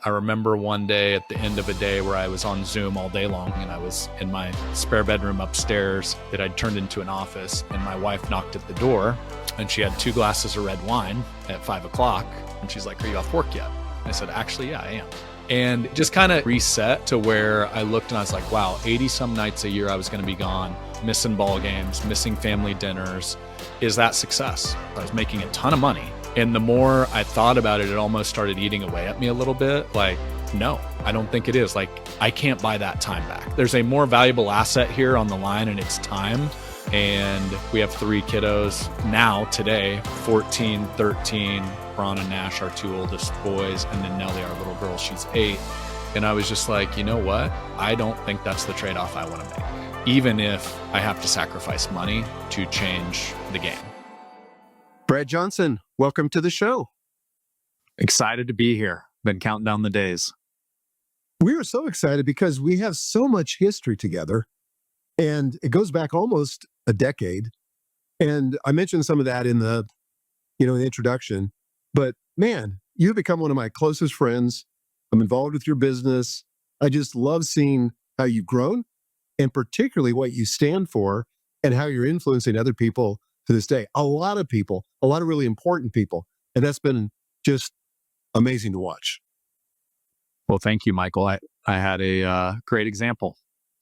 I remember one day at the end of a day where I was on Zoom all day long and I was in my spare bedroom upstairs that I'd turned into an office, and my wife knocked at the door and she had 2 glasses of red wine at 5:00. And she's like, "Are you off work yet?" I said, "Actually, yeah, I am." And it just kind of reset to where I looked and I was like, wow, 80 some nights a year I was going to be gone, missing ball games, missing family dinners. Is that success? I was making a ton of money. And the more I thought about it, it almost started eating away at me a little bit. Like, no, I don't think it is. Like, I can't buy that time back. There's a more valuable asset here on the line, and it's time. And we have 3 kiddos now today, 14, 13, Braun and Nash, our 2 oldest boys, and then Nellie, our little girl, she's 8. And I was just like, you know what? I don't think that's the trade-off I want to make, even if I have to sacrifice money to change the game. Brad Johnson, welcome to the show. Excited to be here. Been counting down the days. We are so excited because we have so much history together, and it goes back almost a decade. And I mentioned some of that in the introduction, but man, you've become one of my closest friends. I'm involved with your business. I just love seeing how you've grown, and particularly what you stand for and how you're influencing other people to this day. A lot of people, a lot of really important people. And that's been just amazing to watch. Well, thank you, Michael. I had a great example.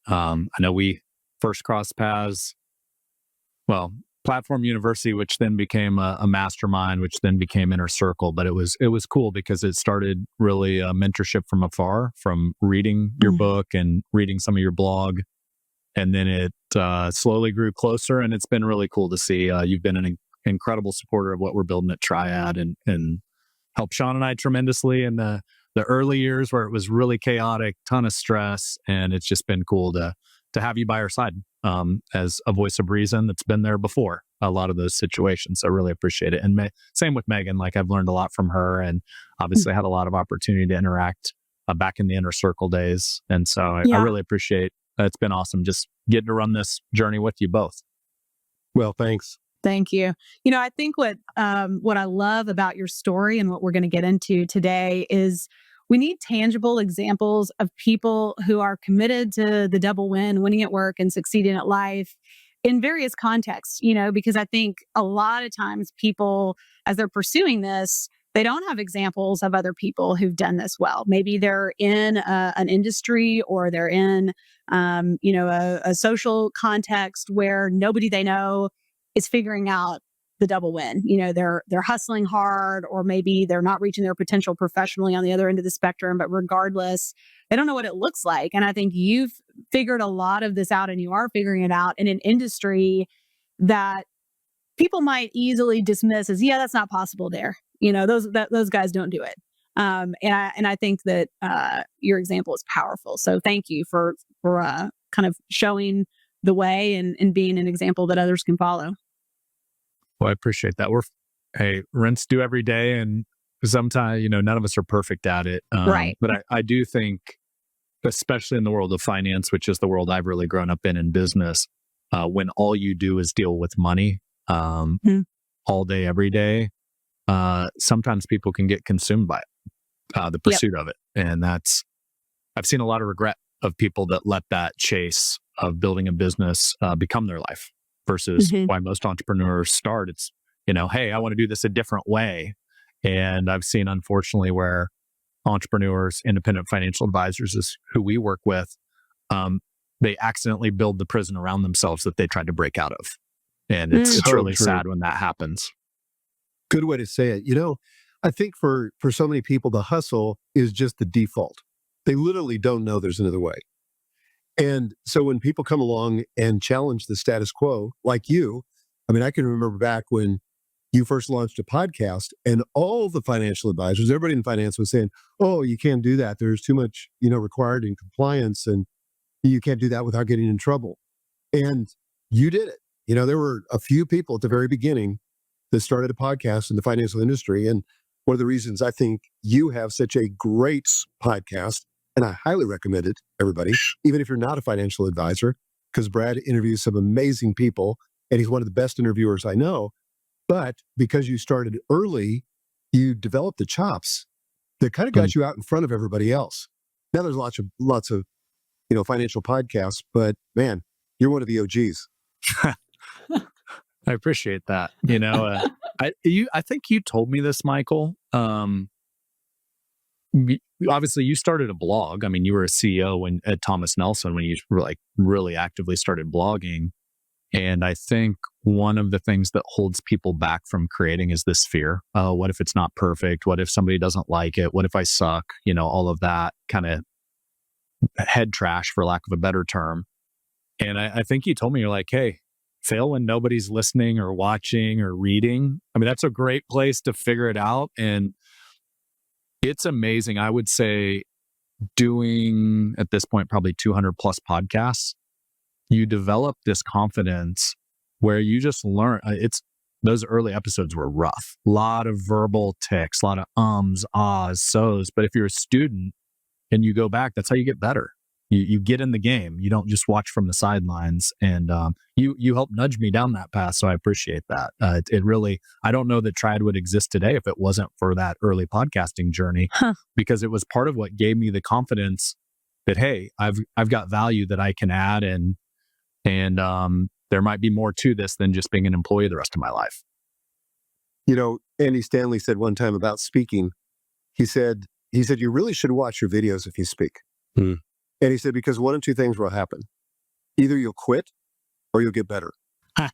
I know we first crossed paths, Platform University, which then became a mastermind, which then became Inner Circle. But it was cool because it started really a mentorship from afar, from reading your book and reading some of your blog. And then it slowly grew closer, and it's been really cool to see. You've been an incredible supporter of what we're building at Triad, and helped Sean and I tremendously in the early years where it was really chaotic, ton of stress, and it's just been cool to have you by our side as a voice of reason that's been there before a lot of those situations. So I really appreciate it. And same with Megan. Like, I've learned a lot from her, and obviously had a lot of opportunity to interact back in the Inner Circle days. And so I really appreciate. It's been awesome just getting to run this journey with you both. Well, thanks. Thank you. I think what I love about your story and what we're going to get into today is we need tangible examples of people who are committed to the double win, winning at work and succeeding at life in various contexts, because I think a lot of times people, as they're pursuing this, they don't have examples of other people who've done this well. Maybe they're in an industry, or they're in, a social context where nobody they know is figuring out the double win. They're hustling hard, or maybe they're not reaching their potential professionally on the other end of the spectrum. But regardless, they don't know what it looks like. And I think you've figured a lot of this out, and you are figuring it out in an industry that people might easily dismiss as, that's not possible there. Those guys don't do it. And I think that your example is powerful. So thank you for kind of showing the way and being an example that others can follow. Well, I appreciate that. Rinse, do every day, and sometimes none of us are perfect at it. Right. But I do think, especially in the world of finance, which is the world I've really grown up in business, when all you do is deal with money all day, every day. Sometimes people can get consumed by it, the pursuit of it. And I've seen a lot of regret of people that let that chase of building a business become their life, versus why most entrepreneurs start. It's, hey, I want to do this a different way. And I've seen, unfortunately, where entrepreneurs, independent financial advisors is who we work with, they accidentally build the prison around themselves that they tried to break out of. And it's really sad when that happens. Good way to say it. I think for so many people, the hustle is just the default. They literally don't know there's another way. And so when people come along and challenge the status quo, like you, I can remember back when you first launched a podcast, and all the financial advisors, everybody in finance was saying, oh, you can't do that. There's too much, required in compliance, and you can't do that without getting in trouble. And you did it. There were a few people at the very beginning that started a podcast in the financial industry. And one of the reasons I think you have such a great podcast, and I highly recommend it, everybody, even if you're not a financial advisor, because Brad interviews some amazing people, and he's one of the best interviewers I know. But because you started early, you developed the chops. that kind of got you out in front of everybody else. Now there's lots of financial podcasts, but man, you're one of the OGs. I appreciate that. I think you told me this, Michael. Obviously you started a blog. I mean, you were a CEO at Thomas Nelson when you were like really actively started blogging. And I think one of the things that holds people back from creating is this fear. Oh, what if it's not perfect? What if somebody doesn't like it? What if I suck? All of that kind of head trash, for lack of a better term. And I think you told me, you're like, hey, fail when nobody's listening or watching or reading. I mean, that's a great place to figure it out. And it's amazing. I would say doing at this point, probably 200 plus podcasts, you develop this confidence where you just learn. Those early episodes were rough. A lot of verbal tics, a lot of ums, ahs, so's. But if you're a student and you go back, that's how you get better. You get in the game. You don't just watch from the sidelines. And you helped nudge me down that path. So I appreciate that. It really, I don't know that Triad would exist today if it wasn't for that early podcasting journey, because it was part of what gave me the confidence that, hey, I've got value that I can add, and there might be more to this than just being an employee the rest of my life. Andy Stanley said one time about speaking, he said, you really should watch your videos if you speak. And he said, because one of two things will happen. Either you'll quit or you'll get better. That's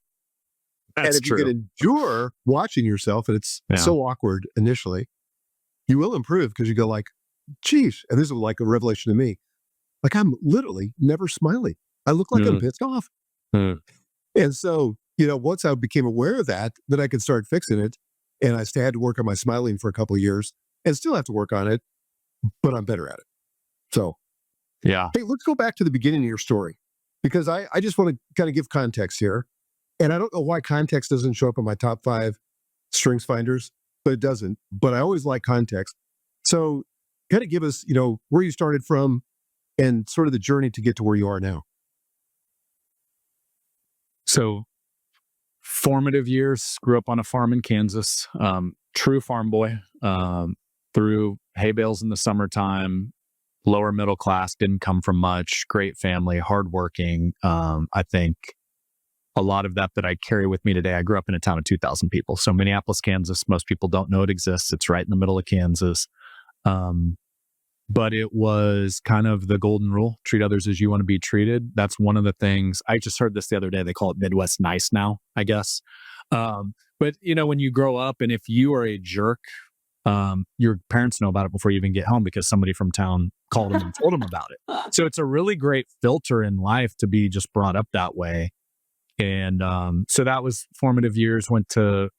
and if true. you can endure watching yourself, and it's so awkward initially, you will improve, because you go like, geez, and this is like a revelation to me. Like, I'm literally never smiling. I look like I'm pissed off. And so, once I became aware of that, then I could start fixing it. And I still had to work on my smiling for a couple of years and still have to work on it, but I'm better at it. So, yeah. Hey, let's go back to the beginning of your story, because I just want to kind of give context here. And I don't know why context doesn't show up in my top 5 strengths finders, but it doesn't. But I always like context. So kind of give us, where you started from and sort of the journey to get to where you are now. So formative years, grew up on a farm in Kansas, true farm boy, through hay bales in the summertime, lower middle class, didn't come from much, great family, hardworking. I think a lot of that I carry with me today. I grew up in a town of 2,000 people. So Minneapolis, Kansas, most people don't know it exists. It's right in the middle of Kansas. But it was kind of the golden rule: treat others as you want to be treated. That's one of the things. I just heard this the other day. They call it Midwest nice now, I guess. But when you grow up, and if you are a jerk, your parents know about it before you even get home, because somebody from town called them and told them about it. So it's a really great filter in life to be just brought up that way. And so that was formative years. Went to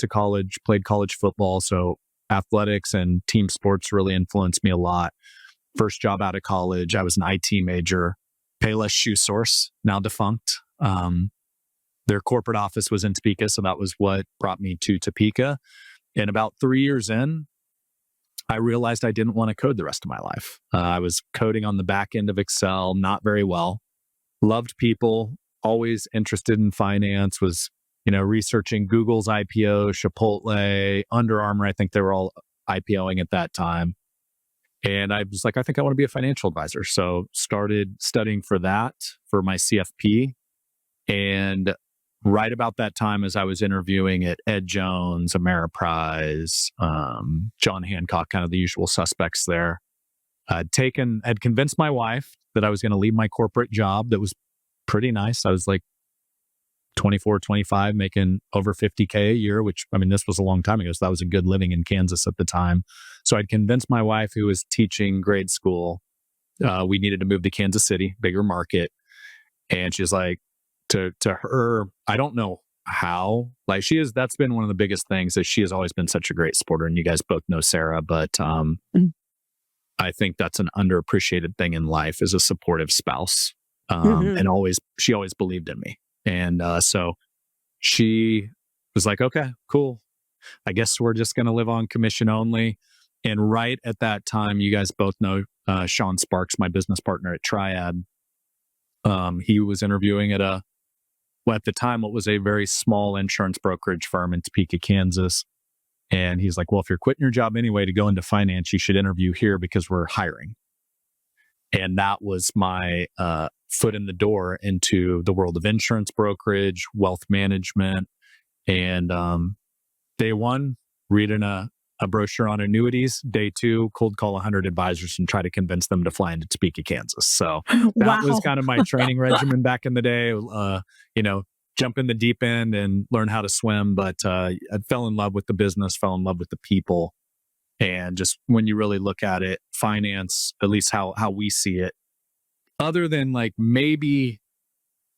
college, played college football. So athletics and team sports really influenced me a lot. First job out of college, I was an IT major. Payless Shoe Source, now defunct. Their corporate office was in Topeka, so that was what brought me to Topeka. And about 3 years in, I realized I didn't want to code the rest of my life. I was coding on the back end of Excel, not very well. Loved people, always interested in finance, was researching Google's IPO, Chipotle, Under Armour. I think they were all IPOing at that time. And I was like, I think I want to be a financial advisor. So started studying for that, for my CFP. And right about that time, as I was interviewing at Ed Jones, Ameriprise, John Hancock, kind of the usual suspects there, I'd convinced my wife that I was going to leave my corporate job that was pretty nice. I was like 24, 25, making over 50K a year, which, I mean, this was a long time ago. So that was a good living in Kansas at the time. So I'd convinced my wife, who was teaching grade school, we needed to move to Kansas City, bigger market. And she's like, to her, I don't know how, like that's been one of the biggest things, that she has always been such a great supporter. And you guys both know Sarah, but I think that's an underappreciated thing in life, is a supportive spouse. And she always believed in me. And so she was like, okay, cool. I guess we're just going to live on commission only. And right at that time, you guys both know Sean Sparks, my business partner at Triad. He was interviewing at at the time, what was a very small insurance brokerage firm in Topeka, Kansas. And he's like, well, if you're quitting your job anyway to go into finance, you should interview here because we're hiring. And that was my foot in the door into the world of insurance brokerage, wealth management. And day one, reading a brochure on annuities. Day two, cold call 100 advisors and try to convince them to fly into Topeka, Kansas. So that was kind of my training regimen back in the day. Jump in the deep end and learn how to swim. But I fell in love with the business, fell in love with the people. And just when you really look at it, finance, at least how we see it, other than like maybe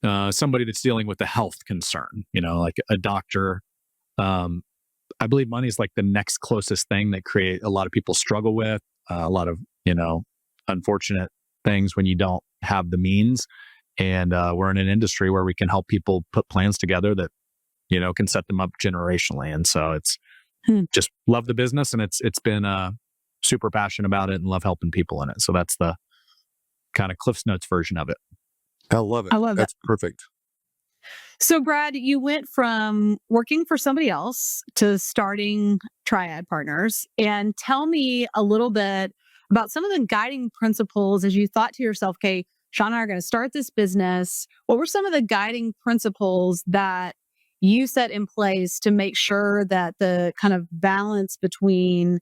somebody that's dealing with a health concern, like a doctor, I believe money is like the next closest thing that a lot of people struggle with, a lot of, unfortunate things when you don't have the means. And we're in an industry where we can help people put plans together that, can set them up generationally. And so it's just love the business, and it's been super passionate about it and love helping people in it. So that's the kind of Cliff's Notes version of it. I love it. I love That's perfect. So, Brad, you went from working for somebody else to starting Triad Partners. And tell me a little bit about some of the guiding principles as you thought to yourself, okay, Sean and I are going to start this business. What were some of the guiding principles that you set in place to make sure that the kind of balance between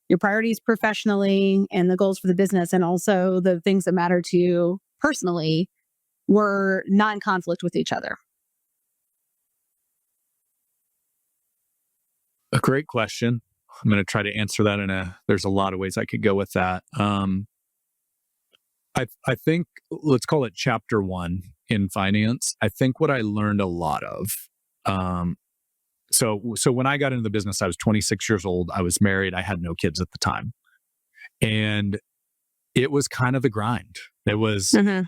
your priorities professionally and the goals for the business, and also the things that matter to you personally, were not in conflict with each other? A great question. I'm going to try to answer that there's a lot of ways I could go with that. I think, let's call it chapter 1 in finance. I think what I learned a lot of, so when I got into the business, I was 26 years old. I was married. I had no kids at the time. And it was kind of the grind. It was, I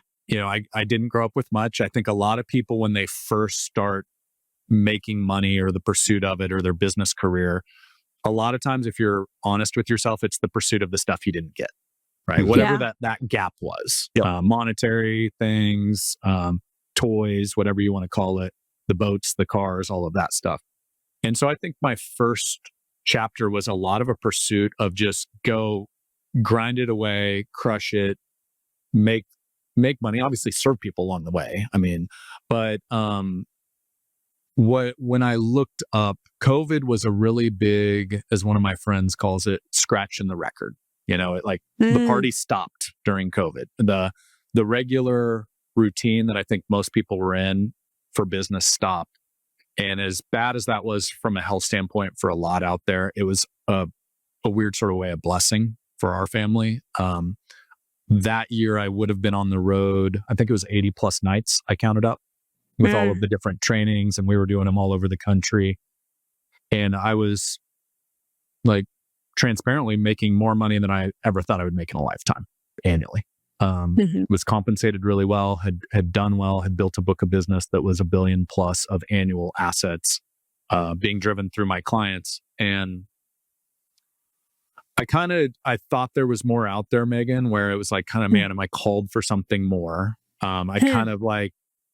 didn't grow up with much. I think a lot of people, when they first start making money or the pursuit of it or their business career, a lot of times, if you're honest with yourself, it's the pursuit of the stuff you didn't get, right? Whatever that gap was, monetary things, toys, whatever you want to call it, the boats, the cars, all of that stuff. And so I think my first chapter was a lot of a pursuit of just go grind it away, crush it, make money, obviously serve people along the way. But when I looked up, COVID was a really big, as one of my friends calls it, scratching the record. The party stopped during COVID. The regular routine that I think most people were in for business stopped. And as bad as that was from a health standpoint for a lot out there, it was a weird sort of way of blessing for our family. That year I would have been on the road. I think it was 80 plus nights I counted up with all of the different trainings, and we were doing them all over the country. And I was like transparently making more money than I ever thought I would make in a lifetime annually. Was compensated really well, had done well, had built a book of business that was $1 billion plus of annual assets being driven through my clients. And I thought there was more out there, Megan, where it was like, man, am I called for something more? I kind of like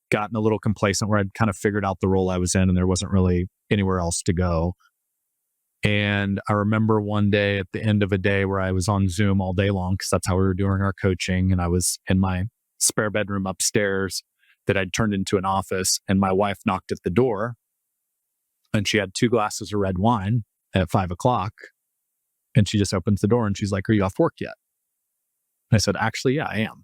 gotten a little complacent where I'd kind of figured out the role I was in and there wasn't really anywhere else to go. And I remember one day at the end of a day where I was on Zoom all day long, because that's how we were doing our coaching. And I was in my spare bedroom upstairs that I'd turned into an office. And my wife knocked at the door and she had 2 glasses of red wine at 5:00. And she just opens the door and she's like, "Are you off work yet?" And I said, "Actually, yeah, I am."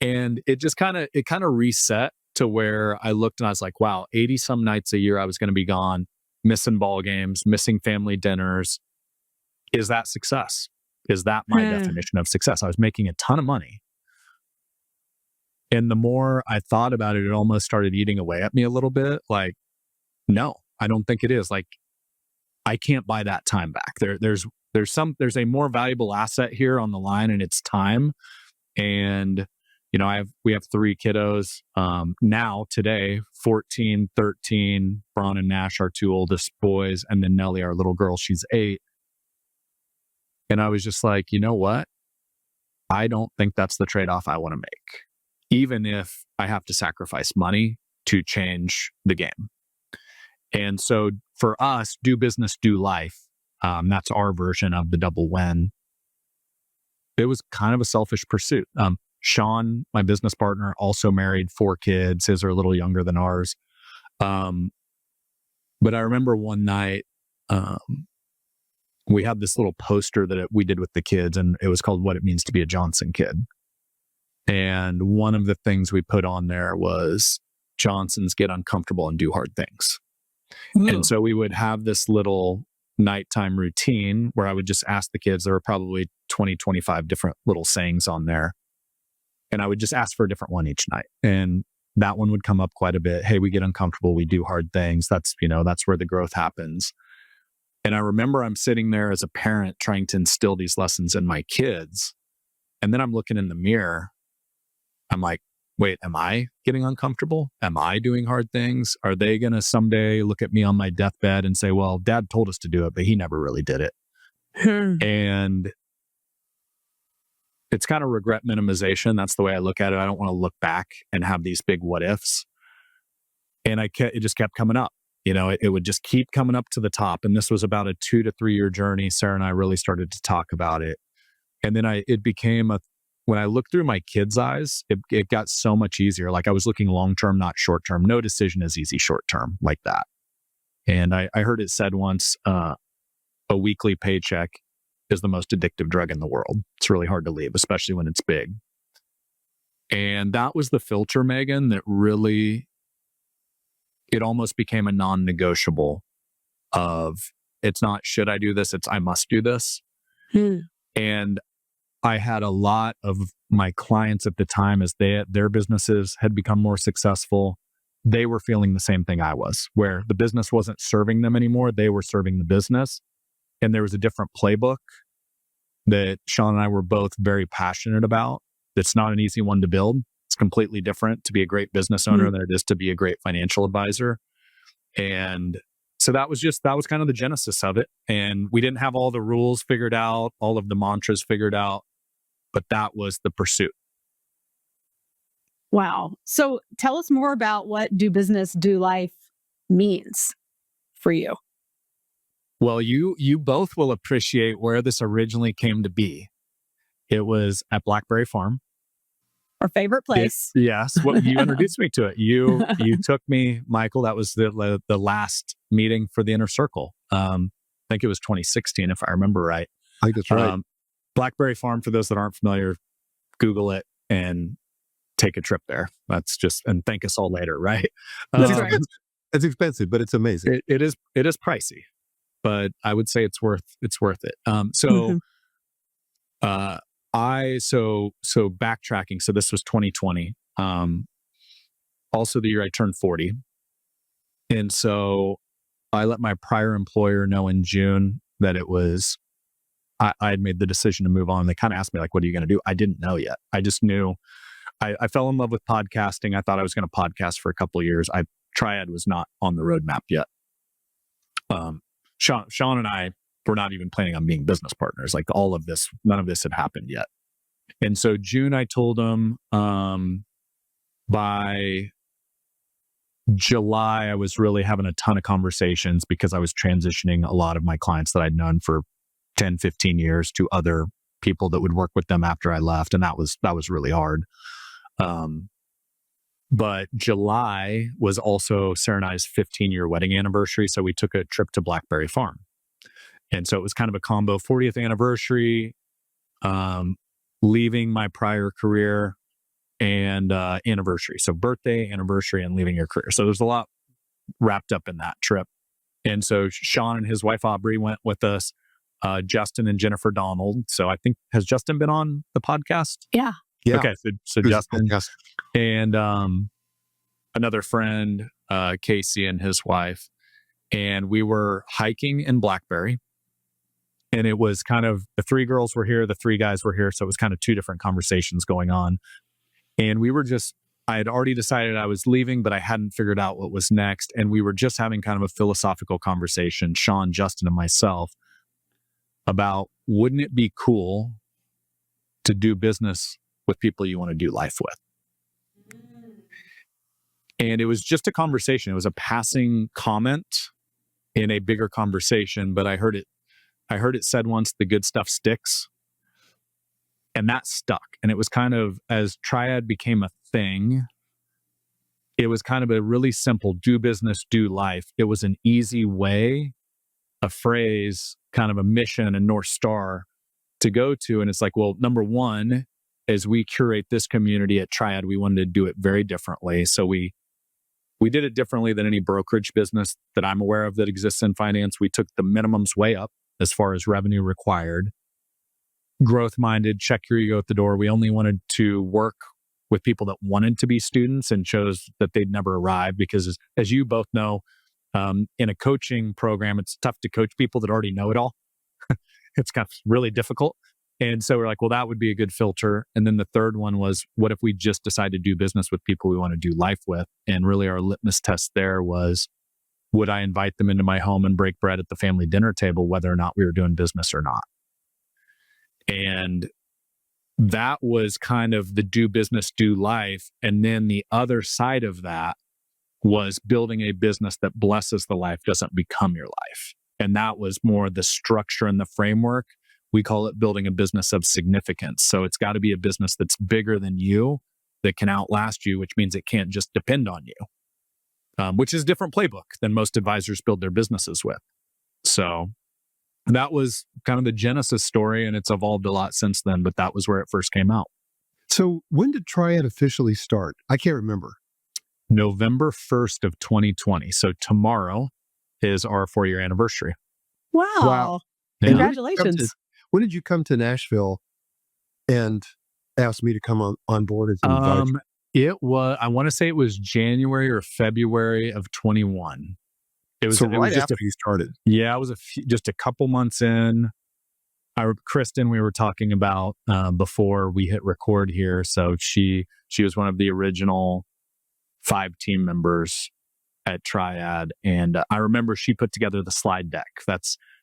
And it just kind of reset to where I looked and I was like, wow, 80 some nights a year I was going to be gone, missing ball games, missing family dinners. Is that success? Is that my definition of success? I was making a ton of money. And the more I thought about it, it almost started eating away at me a little bit. Like, no, I don't think it is. Like, I can't buy that time back. There's a more valuable asset here on the line, and it's time. And we have 3 kiddos now today, 14, 13, Braun and Nash, our 2 oldest boys, and then Nellie, our little girl, she's 8. And I was just like, you know what? I don't think that's the trade-off I want to make, even if I have to sacrifice money to change the game. And so for us, do business, do life. That's our version of the double win. It was kind of a selfish pursuit. Sean, my business partner, also married 4 kids. His are a little younger than ours. But I remember one night, we had this little poster that we did with the kids, and it was called What It Means to Be a Johnson Kid. And one of the things we put on there was Johnsons get uncomfortable and do hard things. Ooh. And so we would have this little nighttime routine where I would just ask the kids, there were probably 20, 25 different little sayings on there. And I would just ask for a different one each night. And that one would come up quite a bit. Hey, we get uncomfortable. We do hard things. That's where the growth happens. And I remember I'm sitting there as a parent trying to instill these lessons in my kids. And then I'm looking in the mirror. I'm like, wait, am I getting uncomfortable? Am I doing hard things? Are they going to someday look at me on my deathbed and say, well, Dad told us to do it, but he never really did it. And it's kind of regret minimization. That's the way I look at it. I don't want to look back and have these big what ifs. And it just kept coming up. It would just keep coming up to the top. And this was about a 2 to 3 year journey. Sarah and I really started to talk about it. And then it became when I looked through my kids' eyes, it got so much easier. Like I was looking long-term, not short-term. No decision is easy short-term like that. And I heard it said once, a weekly paycheck is the most addictive drug in the world. It's really hard to leave, especially when it's big. And that was the filter, Megan, that really, it almost became a non-negotiable of, it's not, should I do this? It's, I must do this. And I had a lot of my clients at the time, as their businesses had become more successful, they were feeling the same thing I was, where the business wasn't serving them anymore. They were serving the business. And there was a different playbook that Sean and I were both very passionate about. It's not an easy one to build. It's completely different to be a great business owner than it is to be a great financial advisor. And so that was kind of the genesis of it. And we didn't have all the rules figured out, all of the mantras figured out, but that was the pursuit. Wow. So tell us more about what do business, do life means for you. Well, you both will appreciate where this originally came to be. It was at Blackberry Farm. Our favorite place. Yes. Well, you introduced me to it. You took me, Michael. That was the last meeting for the Inner Circle. I think it was 2016, if I remember right. I think that's right. Blackberry Farm, for those that aren't familiar, Google it and take a trip there. And thank us all later, right? It's expensive, but it's amazing. It is pricey, but I would say it's worth it. So backtracking. So this was 2020. Also the year I turned 40. And so I let my prior employer know in June that I had made the decision to move on. They kind of asked me, like, what are you going to do? I didn't know yet. I just knew I fell in love with podcasting. I thought I was going to podcast for a couple of years. Triad was not on the roadmap yet. Sean and I were not even planning on being business partners. Like none of this had happened yet. And so June, I told him, by July, I was really having a ton of conversations because I was transitioning a lot of my clients that I'd known for 10, 15 years to other people that would work with them after I left. And that was really hard. But July was also Sarah and I's 15-year wedding anniversary. So we took a trip to Blackberry Farm. And so it was kind of a combo 40th anniversary, leaving my prior career, and anniversary. So birthday, anniversary, and leaving your career. So there's a lot wrapped up in that trip. And so Sean and his wife, Aubrey, went with us, Justin and Jennifer Donald. So I think, has Justin been on the podcast? Yeah. Okay. So Justin and another friend, Casey and his wife. And we were hiking in Blackberry. And it was kind of, the 3 girls were here, the 3 guys were here. So it was kind of 2 different conversations going on. And I had already decided I was leaving, but I hadn't figured out what was next. And we were just having kind of a philosophical conversation, Sean, Justin, and myself, about, wouldn't it be cool to do business with people you want to do life with? And it was just a conversation. It was a passing comment in a bigger conversation, but I heard it I heard it said once, the good stuff sticks. And that stuck. And it was kind of, as Triad became a thing, it was kind of a really simple do business, do life. It was an easy way, a phrase, kind of a mission, a North Star to go to. And it's like, well, number one, as we curate this community at Triad, we wanted to do it very differently. So we did it differently than any brokerage business that I'm aware of that exists in finance. We took the minimums way up as far as revenue required. Growth minded, check your ego at the door. We only wanted to work with people that wanted to be students and chose that they'd never arrive because, as you both know, in a coaching program, it's tough to coach people that already know it all. It's kind of really difficult. And so we're like, well, that would be a good filter. And then the third one was, what if we just decide to do business with people we want to do life with? And really our litmus test there was, would I invite them into my home and break bread at the family dinner table, whether or not we were doing business or not? And that was kind of the do business, do life. And then the other side of that was building a business that blesses the life, doesn't become your life. And that was more the structure and the framework. We call it building a business of significance. So it's got to be a business that's bigger than you, that can outlast you, which means it can't just depend on you, which is a different playbook than most advisors build their businesses with. So that was kind of the genesis story, and it's evolved a lot since then, but that was where it first came out. So when did Triad officially start? I can't remember. November 1st of 2020. So tomorrow is our 4-year anniversary. Wow. Yeah. Congratulations. When did you come to Nashville and ask me to come on board as an advisor? It was, I want to say it was January or February of 21. It was, so it right was just after you started. Yeah, I was just a couple months in. Kristen, we were talking about before we hit record here. So she was one of the original 5 team members at Triad, and I remember she put together the slide deck.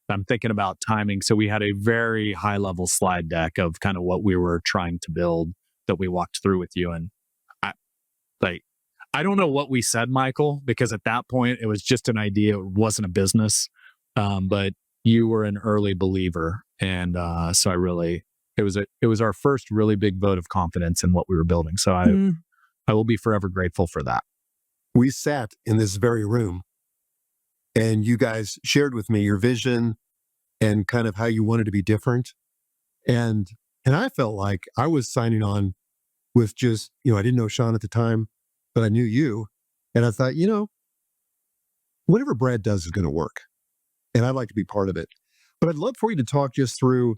I'm thinking about timing. So we had a very high level slide deck of kind of what we were trying to build that we walked through with you. And I don't know what we said, Michael, because at that point it was just an idea. It wasn't a business. But you were an early believer. And so it was our first really big vote of confidence in what we were building. So I will be forever grateful for that. We sat in this very room and you guys shared with me your vision and kind of how you wanted to be different. And I felt like I was signing on with just, I didn't know Sean at the time, but I knew you. And I thought, whatever Brad does is going to work. And I'd like to be part of it. But I'd love for you to talk just through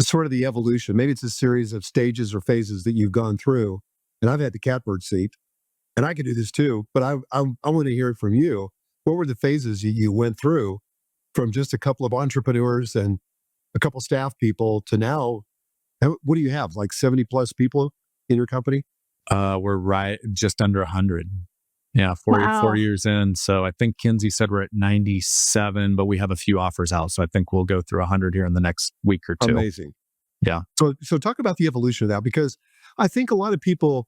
sort of the evolution. Maybe it's a series of stages or phases that you've gone through. And I've had the catbird seat. And I could do this too, but I want to hear it from you. What were the phases you went through from just a couple of entrepreneurs and a couple staff people to now? What do you have, like 70 plus people in your company? We're right just under 100. Yeah, 4 years in. So I think Kinsey said we're at 97, but we have a few offers out. So I think we'll go through 100 here in the next week or two. Amazing. Yeah. So talk about the evolution of that, because I think a lot of people,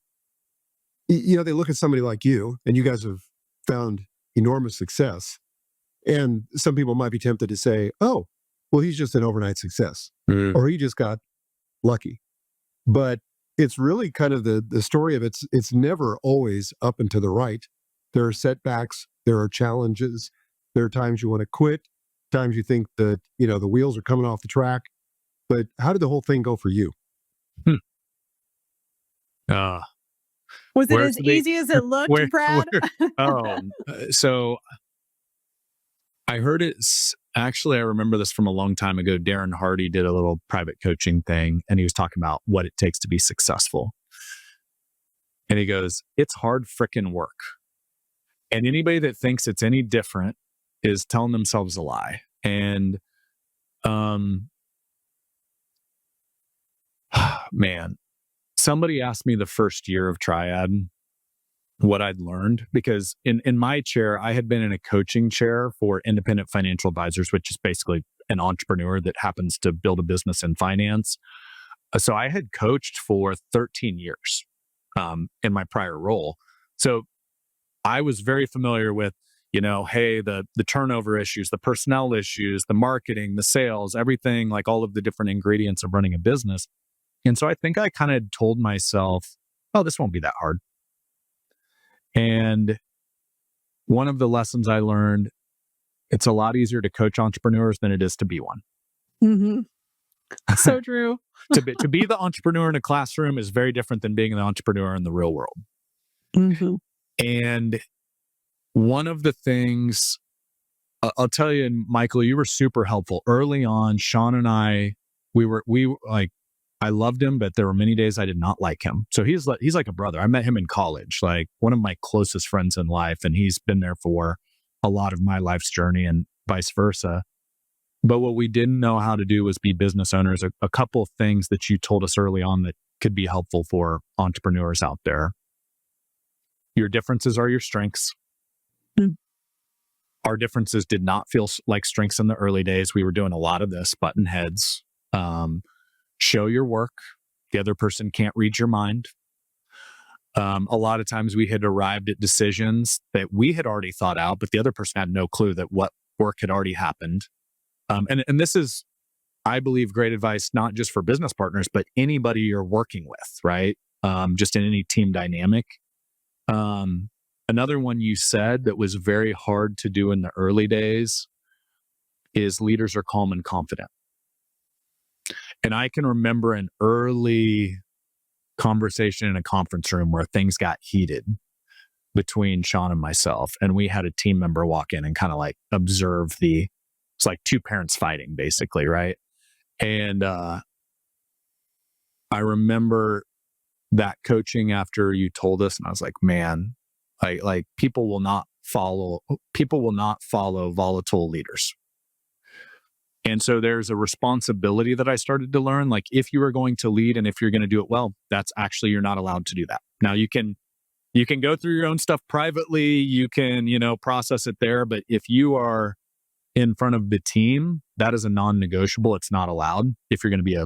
they look at somebody like you, and you guys have found enormous success. And some people might be tempted to say, oh, well, he's just an overnight success, or he just got lucky. But it's really kind of the story of it's never always up and to the right. There are setbacks, there are challenges, there are times you want to quit, times you think that, the wheels are coming off the track. But how did the whole thing go for you? Was it as easy as it looked, Brad? So I heard it. Actually, I remember this from a long time ago. Darren Hardy did a little private coaching thing, and he was talking about what it takes to be successful. And he goes, it's hard frickin' work. And anybody that thinks it's any different is telling themselves a lie. And, man, somebody asked me the first year of Triad what I'd learned, because in my chair, I had been in a coaching chair for independent financial advisors, which is basically an entrepreneur that happens to build a business in finance. So I had coached for 13 years in my prior role. So I was very familiar with, hey, the turnover issues, the personnel issues, the marketing, the sales, everything, like all of the different ingredients of running a business. And so I think I kind of told myself, oh, this won't be that hard. And one of the lessons I learned, it's a lot easier to coach entrepreneurs than it is to be one. Mm-hmm. So true. To be the entrepreneur in a classroom is very different than being the entrepreneur in the real world. Mm-hmm. And one of the things, I'll tell you, and Michael, you were super helpful early on. Sean and I loved him, but there were many days I did not like him. So he's like a brother. I met him in college, like one of my closest friends in life, and he's been there for a lot of my life's journey and vice versa. But what we didn't know how to do was be business owners. A couple of things that you told us early on that could be helpful for entrepreneurs out there. Your differences are your strengths. Mm. Our differences did not feel like strengths in the early days. We were doing a lot of this, button heads. Show your work. The other person can't read your mind. A lot of times we had arrived at decisions that we had already thought out, but the other person had no clue that what work had already happened. And this is, I believe, great advice, not just for business partners, but anybody you're working with, right? Just in any team dynamic. Another one you said that was very hard to do in the early days is leaders are calm and confident. And I can remember an early conversation in a conference room where things got heated between Sean and myself. And we had a team member walk in and kind of like observe it's like two parents fighting basically, right? And I remember that coaching after you told us, and I was like, man, like people will not follow volatile leaders. And so there's a responsibility that I started to learn. Like if you are going to lead and if you're going to do it well, that's actually, you're not allowed to do that. Now you can go through your own stuff privately, you can, process it there. But if you are in front of the team, that is a non-negotiable. It's not allowed if you're going to be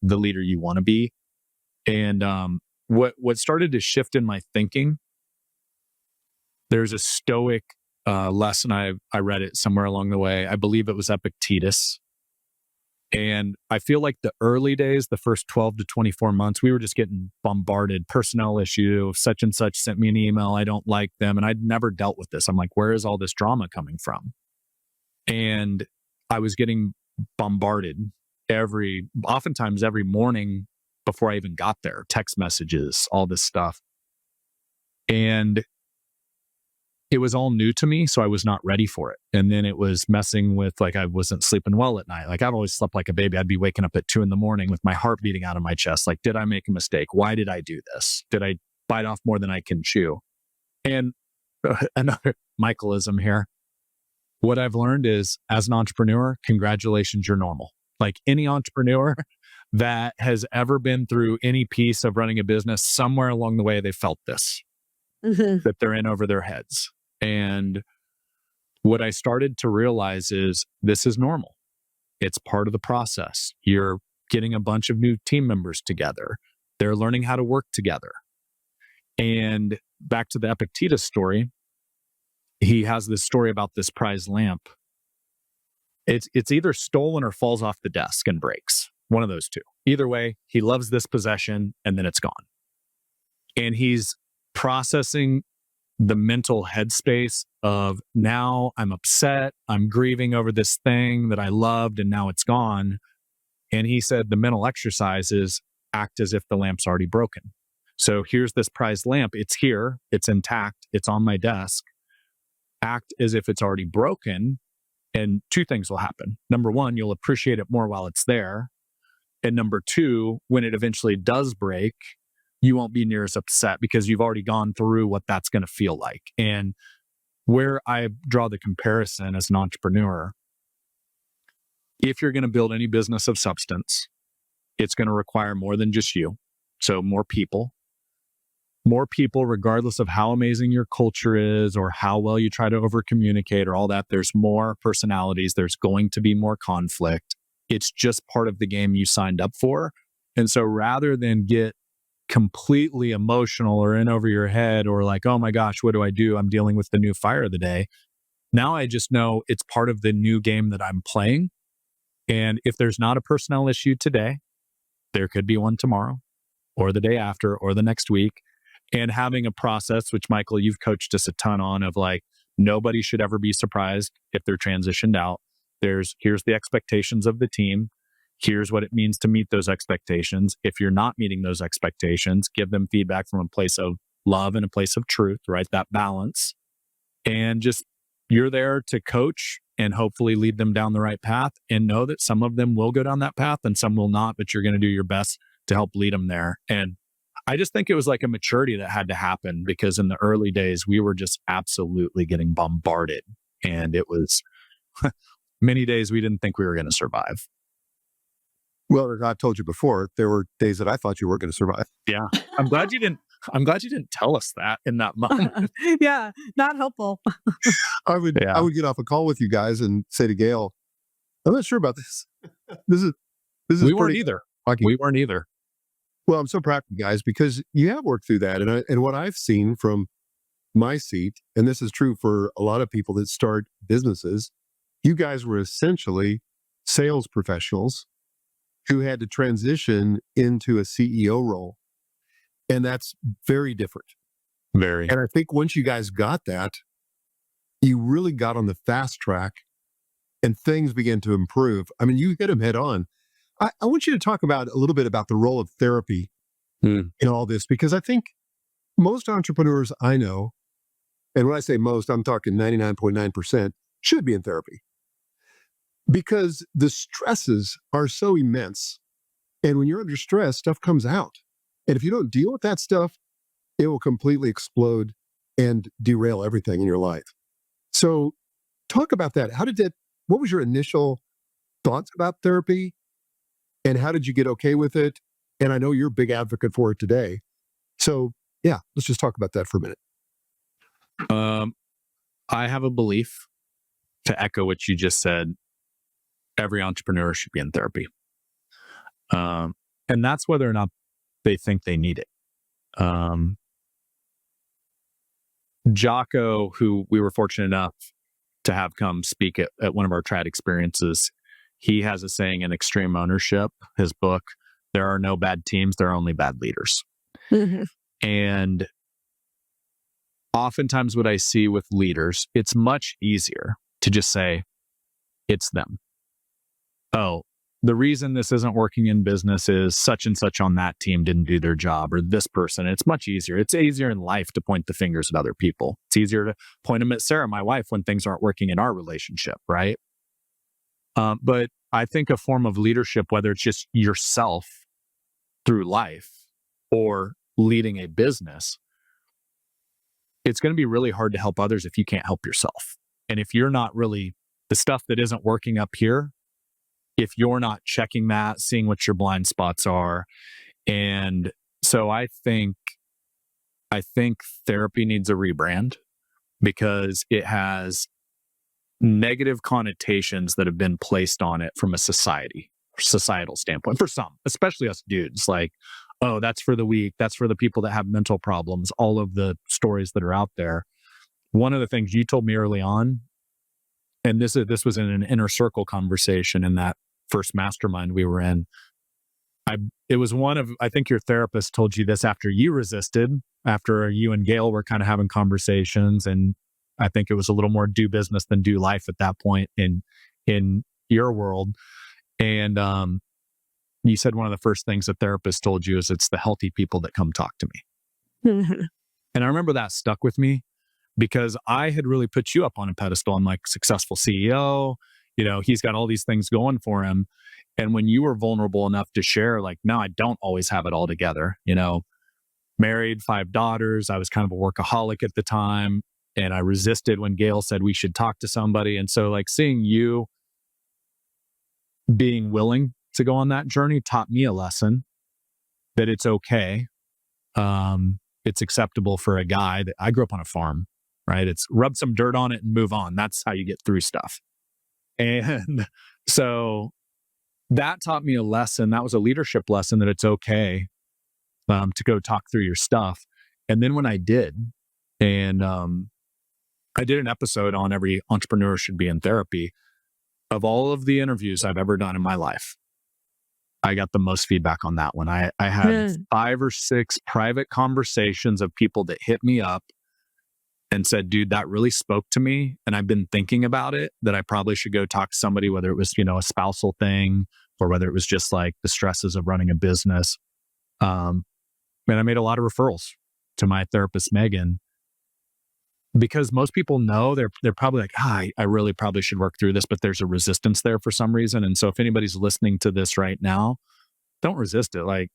the leader you want to be. And what started to shift in my thinking, there's a Stoic lesson. I read it somewhere along the way. I believe it was Epictetus. And I feel like the early days, the first 12 to 24 months, we were just getting bombarded. Personnel issue, such and such sent me an email. I don't like them. And I'd never dealt with this. I'm like, where is all this drama coming from? And I was getting bombarded oftentimes every morning before I even got there, text messages, all this stuff. And it was all new to me, so I was not ready for it. And then it was messing with, like, I wasn't sleeping well at night. Like, I've always slept like a baby. I'd be waking up at 2 a.m. with my heart beating out of my chest. Like, did I make a mistake? Why did I do this? Did I bite off more than I can chew? And another Michaelism here. What I've learned is, as an entrepreneur, congratulations, you're normal. Like any entrepreneur that has ever been through any piece of running a business, somewhere along the way, they felt this, that they're in over their heads. And what I started to realize is this is normal. It's part of the process. You're getting a bunch of new team members together. They're learning how to work together. And back to the Epictetus story, he has this story about this prize lamp. It's either stolen or falls off the desk and breaks. One of those two. Either way, he loves this possession and then it's gone. And he's processing the mental headspace of, now I'm upset, I'm grieving over this thing that I loved and now it's gone. And he said the mental exercise is act as if the lamp's already broken. So here's this prized lamp. It's here, it's intact, it's on my desk. Act as if it's already broken. And two things will happen. Number one, you'll appreciate it more while it's there. And number two, when it eventually does break, you won't be near as upset because you've already gone through what that's going to feel like. And where I draw the comparison as an entrepreneur, if you're going to build any business of substance, it's going to require more than just you. So more people, regardless of how amazing your culture is or how well you try to over communicate or all that, there's more personalities. There's going to be more conflict. It's just part of the game you signed up for. And so rather than get completely emotional or in over your head or like, oh my gosh, what do? I'm dealing with the new fire of the day. Now I just know it's part of the new game that I'm playing. And if there's not a personnel issue today, there could be one tomorrow or the day after or the next week. And having a process, which Michael, you've coached us a ton on, of like, nobody should ever be surprised if they're transitioned out. Here's the expectations of the team. Here's what it means to meet those expectations. If you're not meeting those expectations, give them feedback from a place of love and a place of truth, right? That balance. And just, you're there to coach and hopefully lead them down the right path, and know that some of them will go down that path and some will not, but you're going to do your best to help lead them there. And I just think it was like a maturity that had to happen, because in the early days, we were just absolutely getting bombarded. And it was many days we didn't think we were going to survive. Well, as I've told you before, there were days that I thought you weren't going to survive. Yeah. I'm glad you didn't tell us that in that moment. Yeah, not helpful. I would get off a call with you guys and say to Gail, I'm not sure about this. This is We weren't either. We weren't either. Well, I'm so proud of you guys, because you have worked through that. And what I've seen from my seat, and this is true for a lot of people that start businesses, you guys were essentially sales professionals who had to transition into a CEO role. And that's very different. Very. And I think once you guys got that, you really got on the fast track and things began to improve. I mean, you hit them head on. I want you to talk about a little bit about the role of therapy in all this, because I think most entrepreneurs I know, and when I say most, I'm talking 99.9%, should be in therapy, because the stresses are so immense. And when you're under stress, stuff comes out. And if you don't deal with that stuff, it will completely explode and derail everything in your life. So talk about that. What was your initial thoughts about therapy? And how did you get okay with it? And I know you're a big advocate for it today. So yeah, let's just talk about that for a minute. I have a belief, to echo what you just said, every entrepreneur should be in therapy. And that's whether or not they think they need it. Jocko, who we were fortunate enough to have come speak at one of our trad experiences, he has a saying in Extreme Ownership, his book, there are no bad teams, there are only bad leaders. Mm-hmm. And oftentimes what I see with leaders, it's much easier to just say, it's them. Oh, the reason this isn't working in business is such and such on that team didn't do their job, or this person. It's much easier. It's easier in life to point the fingers at other people. It's easier to point them at Sarah, my wife, when things aren't working in our relationship, right? But I think a form of leadership, whether it's just yourself through life or leading a business, it's going to be really hard to help others if you can't help yourself. And if you're not really, the stuff that isn't working up here, if you're not checking that, seeing what your blind spots are. And so I think therapy needs a rebrand, because it has negative connotations that have been placed on it from a societal standpoint for some, especially us dudes. Like, oh, that's for the weak. That's for the people that have mental problems. All of the stories that are out there. One of the things you told me early on, and this was in an inner circle conversation in that first mastermind we were in. It was I think your therapist told you this after you resisted, after you and Gail were kind of having conversations, and I think it was a little more do business than do life at that point in your world. And you said one of the first things a therapist told you is it's the healthy people that come talk to me. Mm-hmm. And I remember that stuck with me, because I had really put you up on a pedestal. I'm like, successful CEO, he's got all these things going for him. And when you were vulnerable enough to share, like, no, I don't always have it all together, married, 5 daughters. I was kind of a workaholic at the time. And I resisted when Gail said we should talk to somebody. And so like seeing you being willing to go on that journey taught me a lesson that it's okay. It's acceptable for a guy that I grew up on a farm, right? It's rub some dirt on it and move on. That's how you get through stuff. And so that taught me a lesson. That was a leadership lesson, that it's okay to go talk through your stuff. And then when I did, and I did an episode on every entrepreneur should be in therapy. Of all of the interviews I've ever done in my life, I got the most feedback on that one. I had 5 or 6 private conversations of people that hit me up and said, dude, that really spoke to me. And I've been thinking about it, that I probably should go talk to somebody, whether it was, a spousal thing or whether it was just like the stresses of running a business. And I made a lot of referrals to my therapist, Megan, because most people know they're probably like, I really probably should work through this, but there's a resistance there for some reason. And so if anybody's listening to this right now, don't resist it. Like,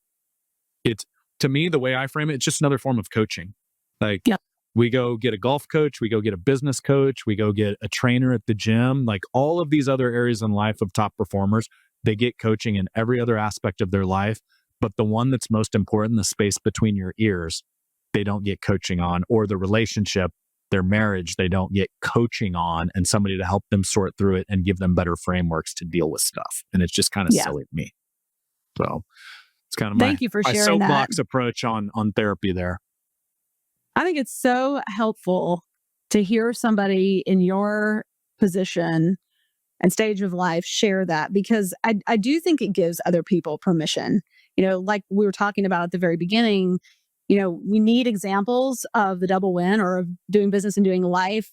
it's, to me, the way I frame it, it's just another form of coaching. Like, Yep. We go get a golf coach, we go get a business coach, we go get a trainer at the gym, like all of these other areas in life of top performers, they get coaching in every other aspect of their life. But the one that's most important, the space between your ears, they don't get coaching on, or the relationship, their marriage, they don't get coaching on, and somebody to help them sort through it and give them better frameworks to deal with stuff. And it's just kind of silly to me. So it's kind of Thank you for my sharing soapbox approach on therapy there. I think it's so helpful to hear somebody in your position and stage of life share that, because I do think it gives other people permission. Like we were talking about at the very beginning, we need examples of the double win or of doing business and doing life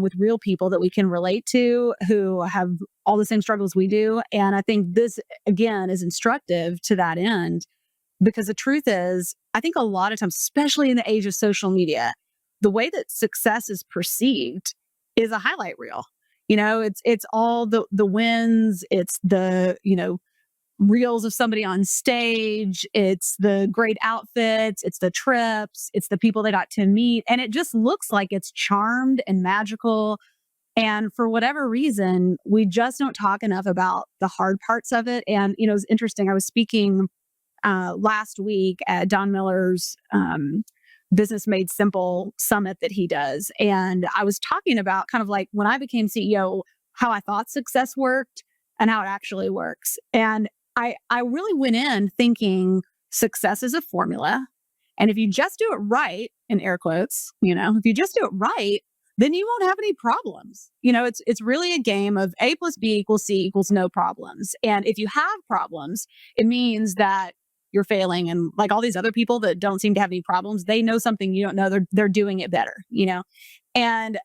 with real people that we can relate to who have all the same struggles we do. And I think this, again, is instructive to that end. Because the truth is, I think a lot of times, especially in the age of social media, the way that success is perceived is a highlight reel. It's all the wins, it's the, reels of somebody on stage, it's the great outfits, it's the trips, it's the people they got to meet. And it just looks like it's charmed and magical. And for whatever reason, we just don't talk enough about the hard parts of it. And, it was interesting. I was speaking last week at Don Miller's Business Made Simple summit that he does. And I was talking about kind of like when I became CEO, how I thought success worked and how it actually works. And I really went in thinking success is a formula. And if you just do it right, in air quotes, if you just do it right, then you won't have any problems. It's really a game of A plus B equals C equals no problems. And if you have problems, it means that you're failing. And like all these other people that don't seem to have any problems, they know something you don't know. They're doing it better, And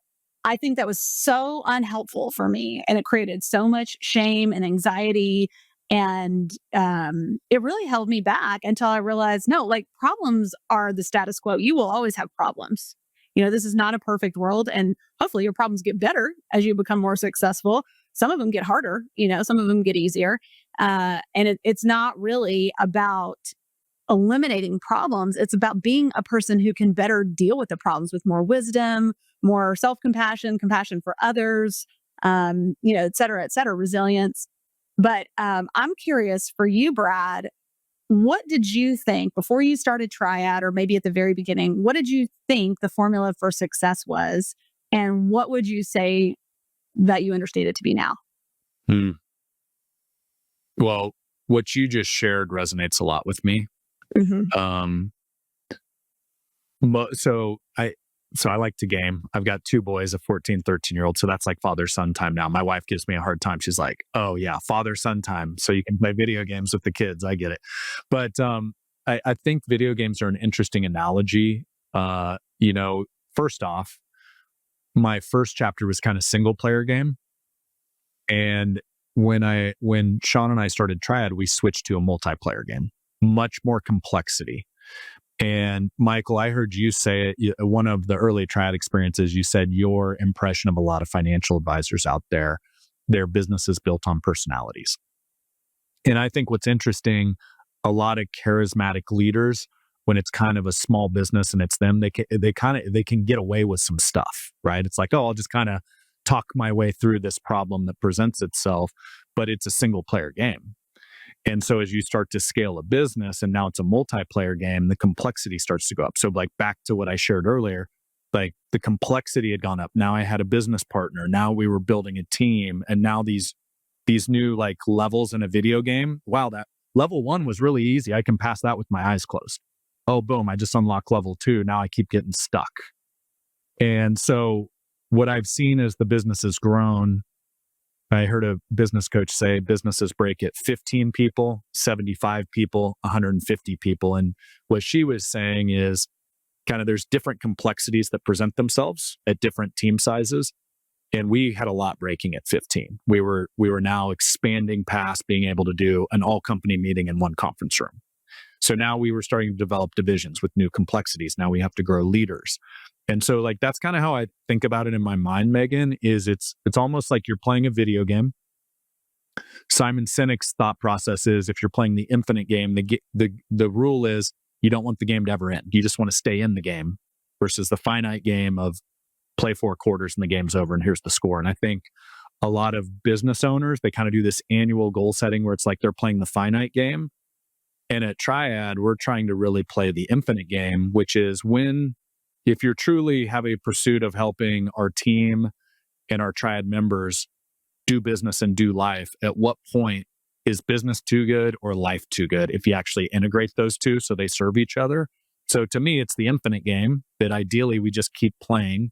I think that was so unhelpful for me. And it created so much shame and anxiety. And it really held me back until I realized, no, like problems are the status quo. You will always have problems. This is not a perfect world. And hopefully your problems get better as you become more successful. Some of them get harder, some of them get easier. And it's not really about eliminating problems. It's about being a person who can better deal with the problems with more wisdom, more self-compassion, compassion for others, et cetera, resilience. But I'm curious for you, Brad, what did you think before you started Triad, or maybe at the very beginning, what did you think the formula for success was? And what would you say that you understand it to be now? Well, what you just shared resonates a lot with me. Mm-hmm. So I like to game. I've got 2 boys, a 14, 13-year-old. So that's like father-son time now. My wife gives me a hard time. She's like, oh yeah, father-son time. So you can play video games with the kids. I get it. But I think video games are an interesting analogy. First off, my first chapter was kind of single player game. And when Sean and I started Triad, we switched to a multiplayer game, much more complexity. And Michael, I heard you say it, one of the early Triad experiences, you said your impression of a lot of financial advisors out there, their business is built on personalities. And I think what's interesting, a lot of charismatic leaders, when it's kind of a small business and it's them, they can get away with some stuff, right? It's like, oh, I'll just kind of talk my way through this problem that presents itself, but it's a single player game. And so as you start to scale a business and now it's a multiplayer game, the complexity starts to go up. So like back to what I shared earlier, like the complexity had gone up. Now I had a business partner. Now we were building a team. And now these new like levels in a video game. Wow, that level 1 was really easy. I can pass that with my eyes closed. Oh, boom, I just unlocked level 2. Now I keep getting stuck. And so what I've seen as the business has grown, I heard a business coach say businesses break at 15 people, 75 people, 150 people. And what she was saying is kind of there's different complexities that present themselves at different team sizes. And we had a lot breaking at 15. We were now expanding past being able to do an all company meeting in one conference room. So now we were starting to develop divisions with new complexities. Now we have to grow leaders. And so like that's kind of how I think about it in my mind, Megan, is it's almost like you're playing a video game. Simon Sinek's thought process is if you're playing the infinite game, the rule is you don't want the game to ever end. You just want to stay in the game versus the finite game of play 4 quarters and the game's over and here's the score. And I think a lot of business owners, they kind of do this annual goal setting where it's like they're playing the finite game. And at Triad, we're trying to really play the infinite game, which is if you're truly have a pursuit of helping our team and our Triad members do business and do life, at what point is business too good or life too good if you actually integrate those two so they serve each other? So to me, it's the infinite game that ideally we just keep playing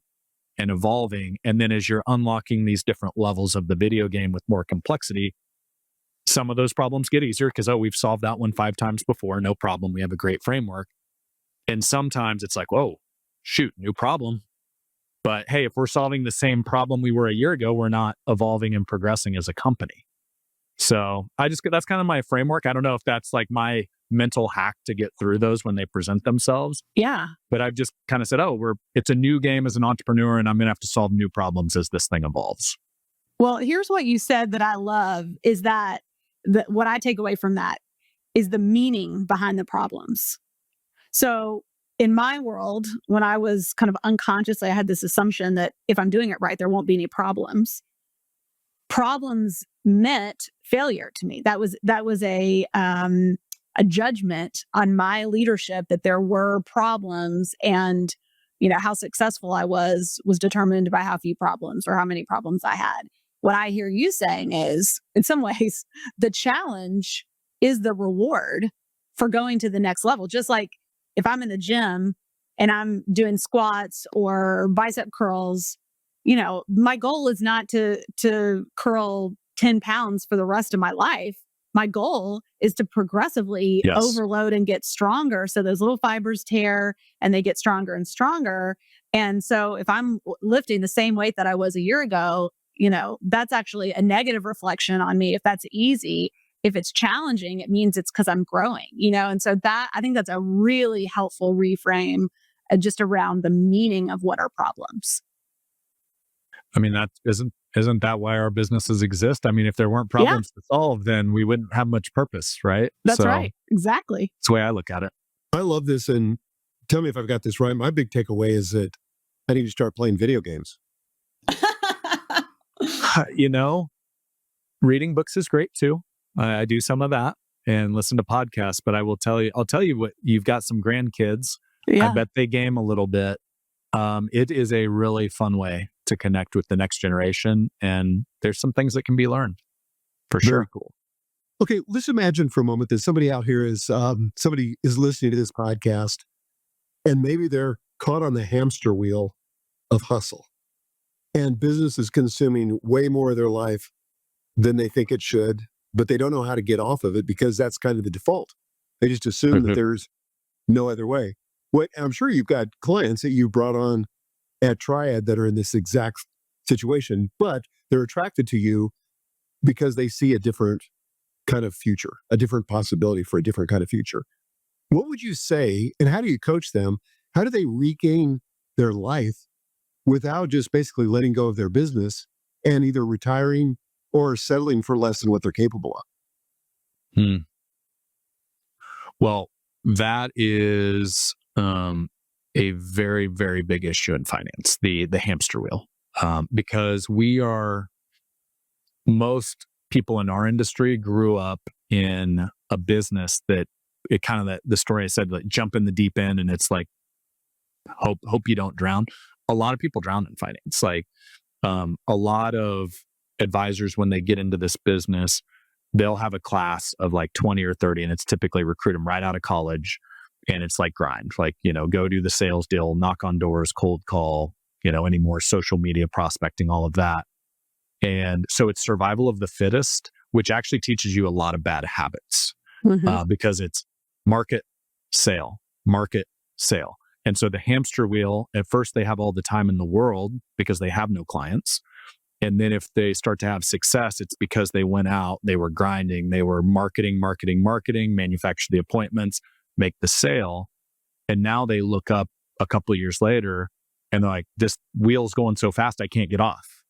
and evolving. And then as you're unlocking these different levels of the video game with more complexity, some of those problems get easier because, we've solved that one 5 times before. No problem. We have a great framework. And sometimes it's like, whoa, shoot, new problem. But hey, if we're solving the same problem we were a year ago, we're not evolving and progressing as a company. So that's kind of my framework. I don't know if that's like my mental hack to get through those when they present themselves. Yeah. But I've just kind of said, it's a new game as an entrepreneur and I'm going to have to solve new problems as this thing evolves. Well, here's what you said that I love is that what I take away from that is the meaning behind the problems. So in my world, when I was kind of unconsciously, I had this assumption that if I'm doing it right, there won't be any problems. Problems meant failure to me. That was a judgment on my leadership that there were problems, and how successful I was determined by how few problems or how many problems I had. What I hear you saying is, in some ways, the challenge is the reward for going to the next level. Just like if I'm in the gym and I'm doing squats or bicep curls, my goal is not to curl 10 pounds for the rest of my life. My goal is to progressively overload and get stronger. So those little fibers tear and they get stronger and stronger. And so if I'm lifting the same weight that I was a year ago, that's actually a negative reflection on me. If that's easy, if it's challenging, it means it's because I'm growing, And so I think that's a really helpful reframe just around the meaning of what are problems. I mean, isn't that why our businesses exist? I mean, if there weren't problems to solve, then we wouldn't have much purpose, right? That's right. Exactly. That's the way I look at it. I love this. And tell me if I've got this right. My big takeaway is that I need to start playing video games. Reading books is great too. I do some of that and listen to podcasts, but I'll tell you what, you've got some grandkids. Yeah. I bet they game a little bit. It is a really fun way to connect with the next generation. And there's some things that can be learned for sure. Very cool. Okay. Let's imagine for a moment that somebody out here somebody is listening to this podcast and maybe they're caught on the hamster wheel of hustle and business is consuming way more of their life than they think it should, but they don't know how to get off of it because that's kind of the default. They just assume that there's no other way. I'm sure you've got clients that you brought on at Triad that are in this exact situation, but they're attracted to you because they see a different kind of future, a different possibility for a different kind of future. What would you say, and how do you coach them? How do they regain their life without just basically letting go of their business and either retiring or settling for less than what they're capable of? Well, that is a very, very big issue in finance, the hamster wheel, because most people in our industry grew up in a business that it kind of the story I said, like jump in the deep end and it's like hope you don't drown. A lot of people drown in finance. Like a lot of advisors, when they get into this business, they'll have a class of like 20 or 30, and it's typically recruit them right out of college. And it's like grind, like, go do the sales deal, knock on doors, cold call, any more social media prospecting, all of that. And so it's survival of the fittest, which actually teaches you a lot of bad habits because it's market, sale, market, sale. And so the hamster wheel, at first they have all the time in the world because they have no clients. And then if they start to have success, it's because they went out, they were grinding, they were marketing, manufacture the appointments, make the sale. And now they look up a couple of years later and they're like, this wheel's going so fast, I can't get off.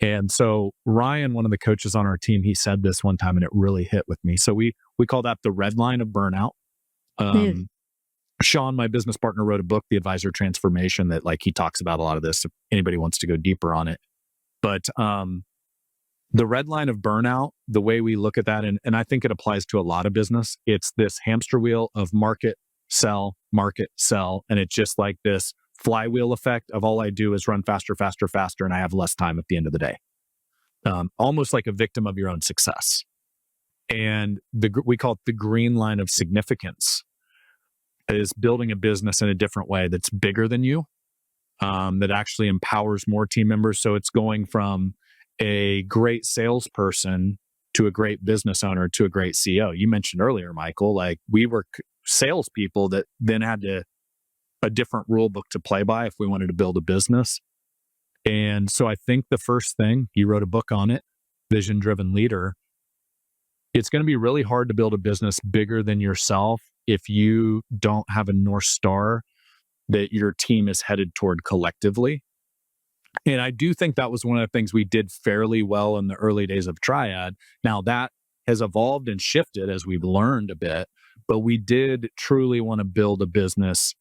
And so Ryan, one of the coaches on our team, he said this one time and it really hit with me. So we call that the red line of burnout. Sean, my business partner, wrote a book, The Advisor Transformation, that he talks about a lot of this if anybody wants to go deeper on it. But the red line of burnout, the way we look at that, and I think it applies to a lot of business, it's this hamster wheel of market, sell, and it's just like this flywheel effect of all I do is run faster, and I have less time at the end of the day. Almost like a victim of your own success. And we call it the green line of significance, is building a business in a different way that's bigger than you, that actually empowers more team members. So it's going from a great salesperson to a great business owner to a great CEO. You mentioned earlier, Michael, we were salespeople that then had a different rule book to play by if we wanted to build a business. And so I think the first thing, you wrote a book on it, Vision Driven Leader. It's going to be really hard to build a business bigger than yourself if you don't have a North Star that your team is headed toward collectively. And I do think that was one of the things we did fairly well in the early days of Triad. Now that has evolved and shifted as we've learned a bit, but we did truly want to build a business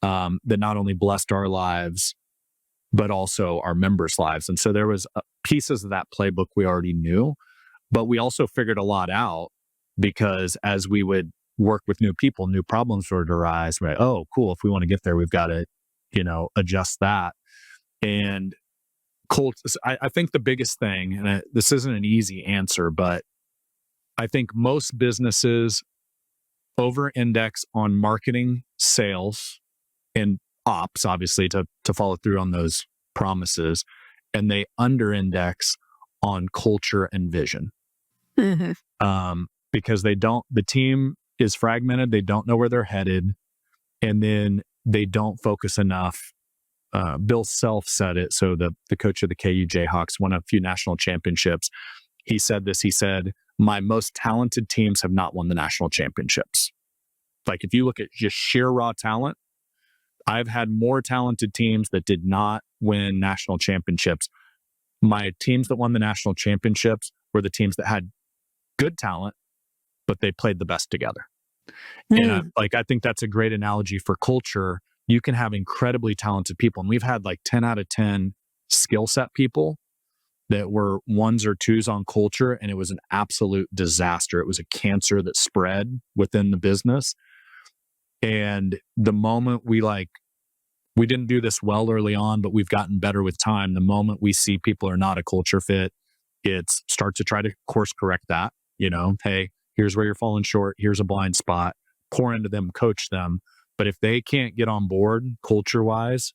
that not only blessed our lives, but also our members' lives. And so there was pieces of that playbook we already knew, but we also figured a lot out because as we would work with new people, new problems would arise. Right? Oh, cool. If we want to get there, we've got to, adjust that. And I think the biggest thing, and this isn't an easy answer, but I think most businesses over-index on marketing, sales, and ops, obviously, to follow through on those promises, and they under-index on culture and vision. Because the team is fragmented, they don't know where they're headed, and then they don't focus enough. Bill Self said it. So the coach of the KU Jayhawks won a few national championships. He said this. He said, "My most talented teams have not won the national championships." If you look at just sheer raw talent, I've had more talented teams that did not win national championships. My teams that won the national championships were the teams that had good talent, but they played the best together. And I think that's a great analogy for culture. You can have incredibly talented people. And we've had 10 out of 10 skill set people that were ones or twos on culture. And it was an absolute disaster. It was a cancer that spread within the business. And the moment we didn't do this well early on, but we've gotten better with time. The moment we see people are not a culture fit, it's start to try to course correct that. Hey, here's where you're falling short. Here's a blind spot. Pour into them, coach them. But if they can't get on board culture wise,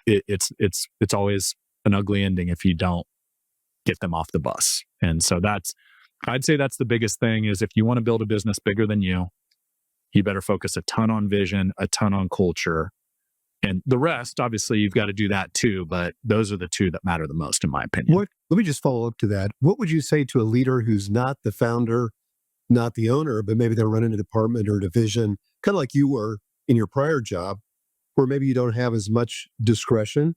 it's always an ugly ending if you don't get them off the bus. And so I'd say that's the biggest thing is if you want to build a business bigger than you better focus a ton on vision, a ton on culture. And the rest, obviously, you've got to do that too. But those are the two that matter the most, in my opinion. Let me just follow up to that. What would you say to a leader who's not the founder, not the owner, but maybe they're running a department or division, kind of like you were in your prior job, where maybe you don't have as much discretion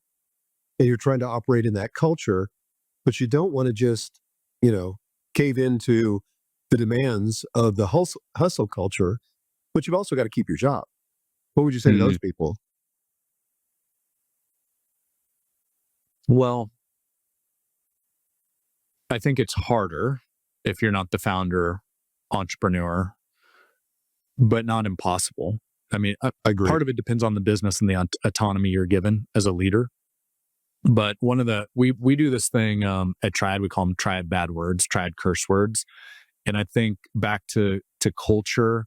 and you're trying to operate in that culture, but you don't want to just, cave into the demands of the hustle culture, but you've also got to keep your job. What would you say to those people? Well, I think it's harder if you're not the founder, entrepreneur, but not impossible. I mean, part of it depends on the business and the autonomy you're given as a leader. But we do this thing at Triad, we call them Triad bad words, Triad curse words. And I think back to culture,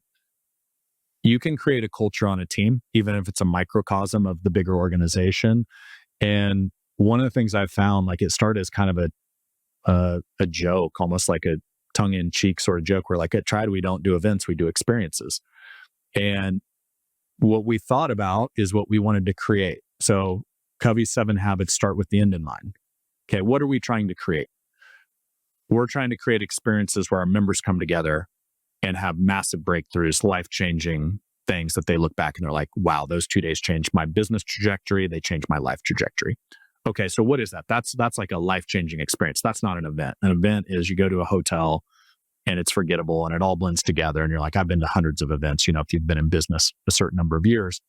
you can create a culture on a team, even if it's a microcosm of the bigger organization. And one of the things I've found, like it started as kind of a joke, almost like a tongue-in-cheek sort of joke where like at Triad, we don't do events, we do experiences. And what we thought about is what we wanted to create. So Covey's 7 habits start with the end in mind. Okay, what are we trying to create? We're trying to create experiences where our members come together and have massive breakthroughs, life-changing things that they look back and they're like, wow, those 2 days changed my business trajectory. They changed my life trajectory. Okay, so what is that? That's like a life-changing experience. That's not an event. An event is you go to a hotel and it's forgettable and it all blends together. And you're like, I've been to hundreds of events, if you've been in business a certain number of years.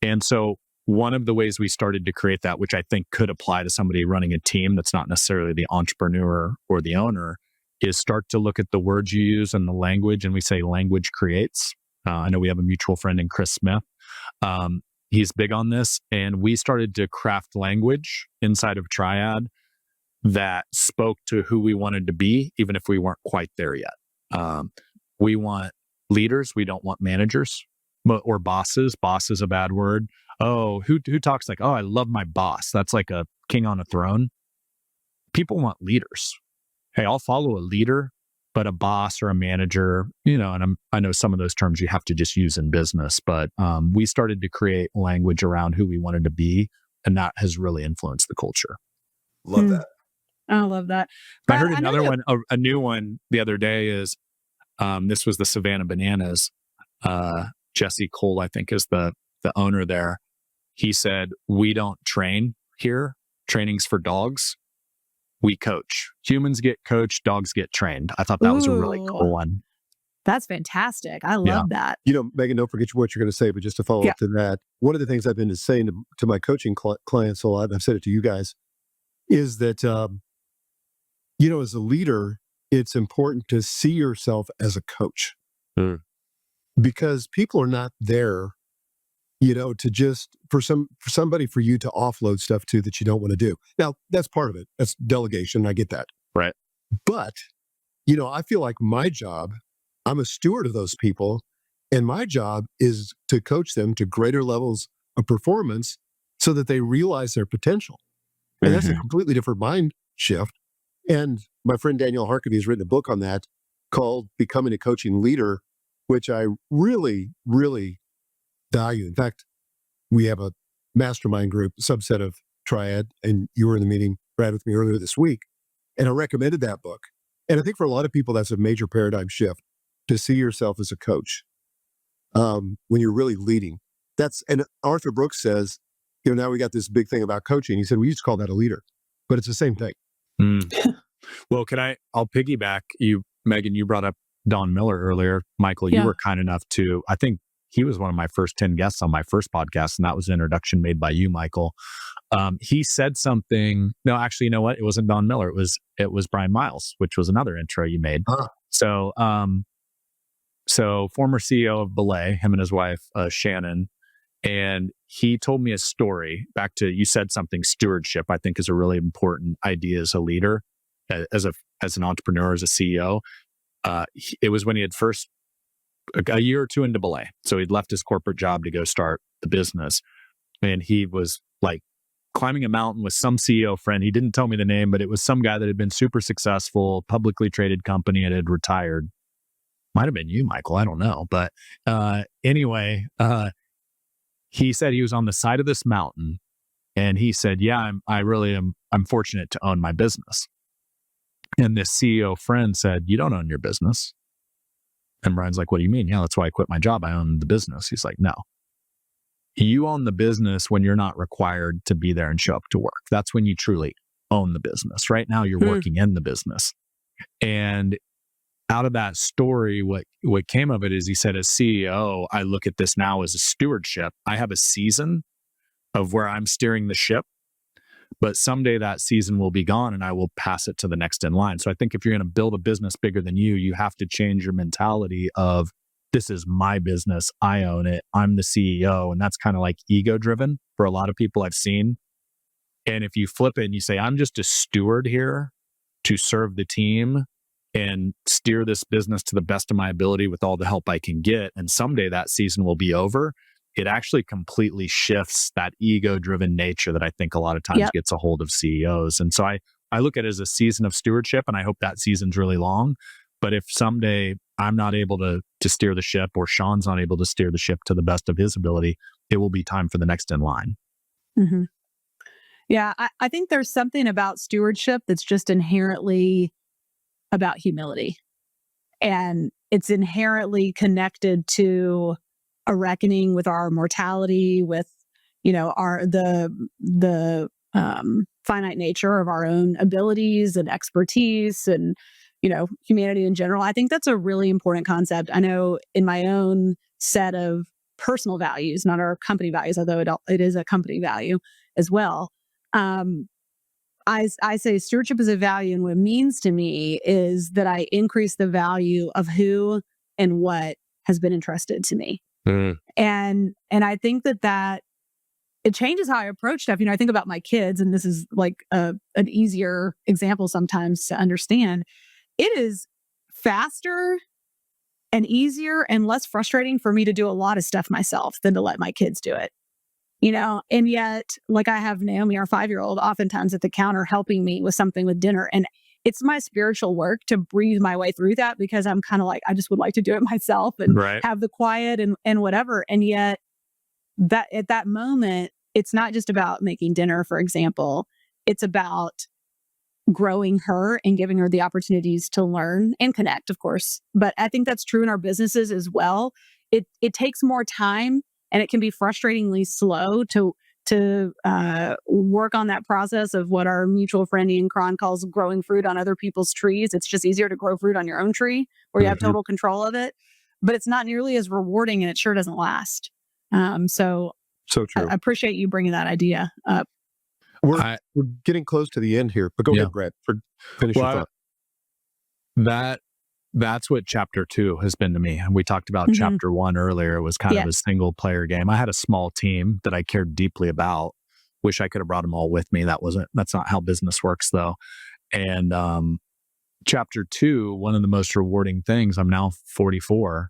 And so one of the ways we started to create that, which I think could apply to somebody running a team that's not necessarily the entrepreneur or the owner, is start to look at the words you use and the language. And we say language creates. I know we have a mutual friend in Chris Smith. He's big on this. And we started to craft language inside of Triad that spoke to who we wanted to be, even if we weren't quite there yet. We want leaders. We don't want managers or bosses. Boss is a bad word. Oh, who talks like, oh, I love my boss. That's like a king on a throne. People want leaders. Hey, I'll follow a leader, but a boss or a manager, and I know some of those terms you have to just use in business, but we started to create language around who we wanted to be, and that has really influenced the culture. Love that. I love that. I heard another one, a new one the other day is, this was the Savannah Bananas. Jesse Cole, I think, is the owner there. He said, we don't train here. Training's for dogs. We coach. Humans get coached, dogs get trained. I thought that was a really cool one. That's fantastic. I love that. Megan, don't forget what you're going to say, but just to follow up to that, one of the things I've been saying to my coaching clients a lot, and I've said it to you guys, is that, as a leader, it's important to see yourself as a coach because people are not there, to just for somebody for you to offload stuff to that you don't want to do. Now, that's part of it. That's delegation. I get that. Right. But, I feel like my job, I'm a steward of those people, and my job is to coach them to greater levels of performance so that they realize their potential. And that's a completely different mind shift. And my friend Daniel Harkavy has written a book on that called Becoming a Coaching Leader, which I really, really value. In fact, we have a mastermind group, subset of Triad, and you were in the meeting, Brad, with me earlier this week, and I recommended that book. And I think for a lot of people, that's a major paradigm shift to see yourself as a coach when you're really leading. And Arthur Brooks says, now we got this big thing about coaching. He said, we used to call that a leader, but it's the same thing. Well, I'll piggyback you, Megan, you brought up Don Miller earlier. Michael, you were kind enough to, I think he was one of my first 10 guests on my first podcast, and that was an introduction made by you, Michael. He said something, no, actually, you know what? It wasn't Don Miller. It was Brian Miles, which was another intro you made. So former CEO of Belay, him and his wife, Shannon, and he told me a story back to, you said something, stewardship, I think is a really important idea as a leader, as an entrepreneur, as a CEO. It was when he had first, a year or two into Belay. So he'd left his corporate job to go start the business. And he was like climbing a mountain with some CEO friend. He didn't tell me the name, but it was some guy that had been super successful, publicly traded company, and had retired. Might have been you, Michael. I don't know. But anyway, he said he was on the side of this mountain, and he said, I'm fortunate to own my business. And this CEO friend said, you don't own your business. And Brian's like, what do you mean? Yeah, that's why I quit my job. I own the business. He's like, no, you own the business when you're not required to be there and show up to work. That's when you truly own the business. Right now, you're working in the business. And out of that story, what came of it is he said, as CEO, I look at this now as a stewardship. I have a season of where I'm steering the ship, but someday that season will be gone and I will pass it to the next in line. So I think if you're going to build a business bigger than you have to change your mentality of, this is my business. I own it. I'm the CEO. And that's kind of like ego driven for a lot of people I've seen. And if you flip it and you say, I'm just a steward here to serve the team and steer this business to the best of my ability with all the help I can get, and someday that season will be over, it actually completely shifts that ego-driven nature that I think a lot of times gets a hold of CEOs. And so I look at it as a season of stewardship, and I hope that season's really long. But if someday I'm not able to steer the ship, or Sean's not able to steer the ship to the best of his ability, it will be time for the next in line. Mm-hmm. Yeah, I think there's something about stewardship that's just inherently about humility. And it's inherently connected to a reckoning with our mortality, with, the finite nature of our own abilities and expertise and, humanity in general. I think that's a really important concept. I know in my own set of personal values, not our company values, although it is a company value as well. I say stewardship is a value, and what it means to me is that I increase the value of who and what has been entrusted to me. And I think that it changes how I approach stuff. I think about my kids, and this is like an easier example sometimes to understand. It is faster and easier and less frustrating for me to do a lot of stuff myself than to let my kids do it. And yet, like, I have Naomi, our 5-year-old, oftentimes at the counter helping me with something with dinner. And it's my spiritual work to breathe my way through that, because I'm kind of like, I just would like to do it myself and have the quiet and whatever. And yet that at that moment, it's not just about making dinner, for example. It's about growing her and giving her the opportunities to learn and connect, of course. But I think that's true in our businesses as well. It takes more time, and it can be frustratingly slow to work on that process of what our mutual friend Ian Cron calls growing fruit on other people's trees. It's just easier to grow fruit on your own tree where you have total control of it, but it's not nearly as rewarding, and it sure doesn't last. So true. I appreciate you bringing that idea up. We're getting close to the end here, but go ahead, Brad, finish your thought. That's what chapter 2 has been to me. And we talked about chapter 1 earlier. It was kind of a single player game. I had a small team that I cared deeply about. Wish I could have brought them all with me. That's not how business works, though. And chapter 2, one of the most rewarding things, I'm now 44.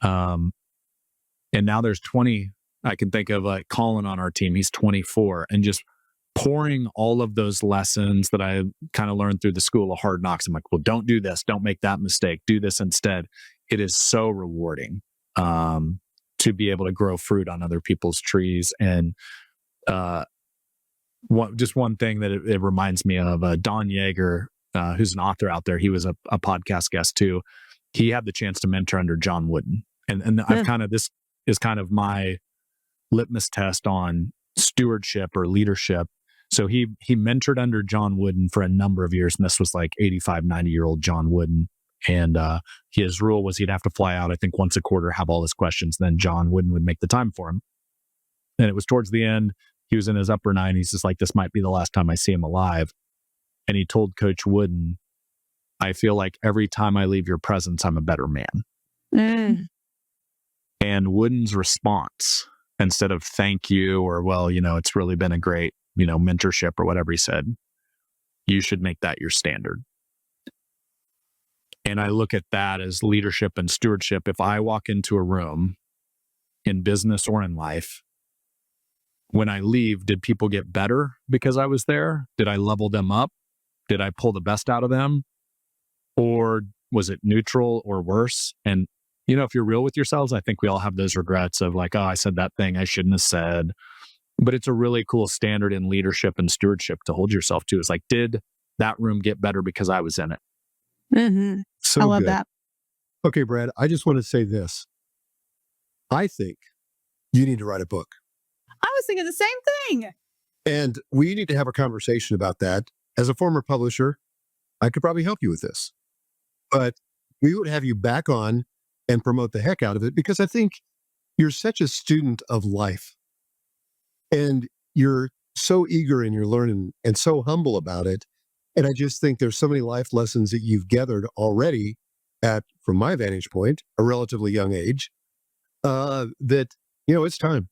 And now there's 20, I can think of, like Colin on our team. He's 24, and just pouring all of those lessons that I kind of learned through the School of Hard Knocks. I'm like, well, don't do this. Don't make that mistake. Do this instead. It is so rewarding to be able to grow fruit on other people's trees. And just one thing that it reminds me of, Don Yeager, who's an author out there. He was a podcast guest too. He had the chance to mentor under John Wooden. And I've this is kind of my litmus test on stewardship or leadership. So he mentored under John Wooden for a number of years, and this was like 85, 90-year-old John Wooden. And his rule was he'd have to fly out, I think, once a quarter, have all his questions. Then John Wooden would make the time for him. And it was towards the end. He was in his upper 90s. He's like, this might be the last time I see him alive. And he told Coach Wooden, I feel like every time I leave your presence, I'm a better man. And Wooden's response, instead of thank you or, well, it's really been a great, mentorship or whatever, he said, you should make that your standard. And I look at that as leadership and stewardship. If I walk into a room in business or in life, when I leave, did people get better because I was there? Did I level them up? Did I pull the best out of them? Or was it neutral or worse? And, if you're real with yourselves, I think we all have those regrets of like, oh, I said that thing I shouldn't have said. But it's a really cool standard in leadership and stewardship to hold yourself to. It's like, did that room get better because I was in it? So I love good. that. Okay, Brad, I just want to say this. I think you need to write a book. I was thinking the same thing. And we need to have a conversation about that. As a former publisher, I could probably help you with this. But we would have you back on and promote the heck out of it, because I think you're such a student of life. And you're so eager in your learning and so humble about it. And I just think there's so many life lessons that you've gathered already at, from my vantage point, a relatively young age, that, it's time.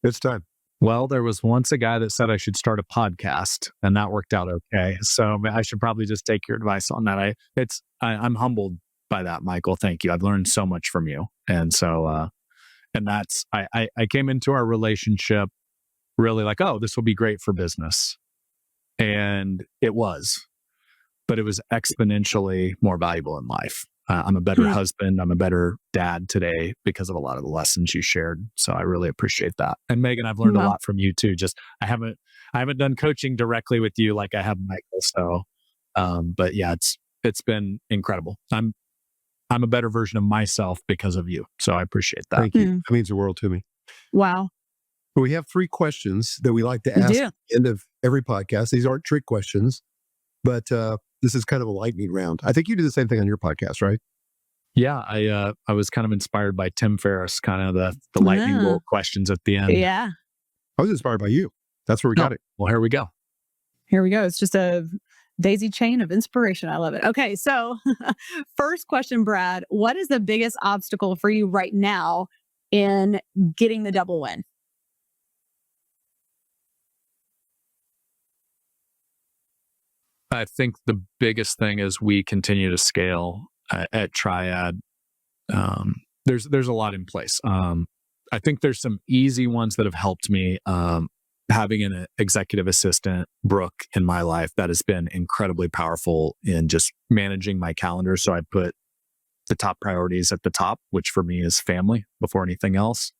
It's time. Well, there was once a guy that said I should start a podcast, and that worked out okay. So I should probably just take your advice on that. I'm humbled by that, Michael. Thank you. I've learned so much from you. And so And that's, I came into our relationship really like, oh, this will be great for business. And it was, but it was exponentially more valuable in life. I'm a better husband. I'm a better dad today because of a lot of the lessons you shared. So I really appreciate that. And Megan, I've learned a lot from you too. Just I haven't done coaching directly with you like I have Michael. So, but yeah, it's been incredible. I'm a better version of myself because of you. So I appreciate that. Thank you. That means the world to me. Wow. We have 3 questions that we like to ask at the end of every podcast. These aren't trick questions, but this is kind of a lightning round. I think you do the same thing on your podcast, right? Yeah, I was kind of inspired by Tim Ferriss, kind of the lightning bolt questions at the end. Yeah. I was inspired by you. That's where we got it. Well, here we go. Here we go. It's just a daisy chain of inspiration. I love it. Okay, so first question, Brad. What is the biggest obstacle for you right now in getting the double win? I think the biggest thing is we continue to scale at Triad. There's a lot in place. I think there's some easy ones that have helped me. Having an executive assistant, Brooke, in my life, that has been incredibly powerful in just managing my calendar. So I put the top priorities at the top, which for me is family before anything else.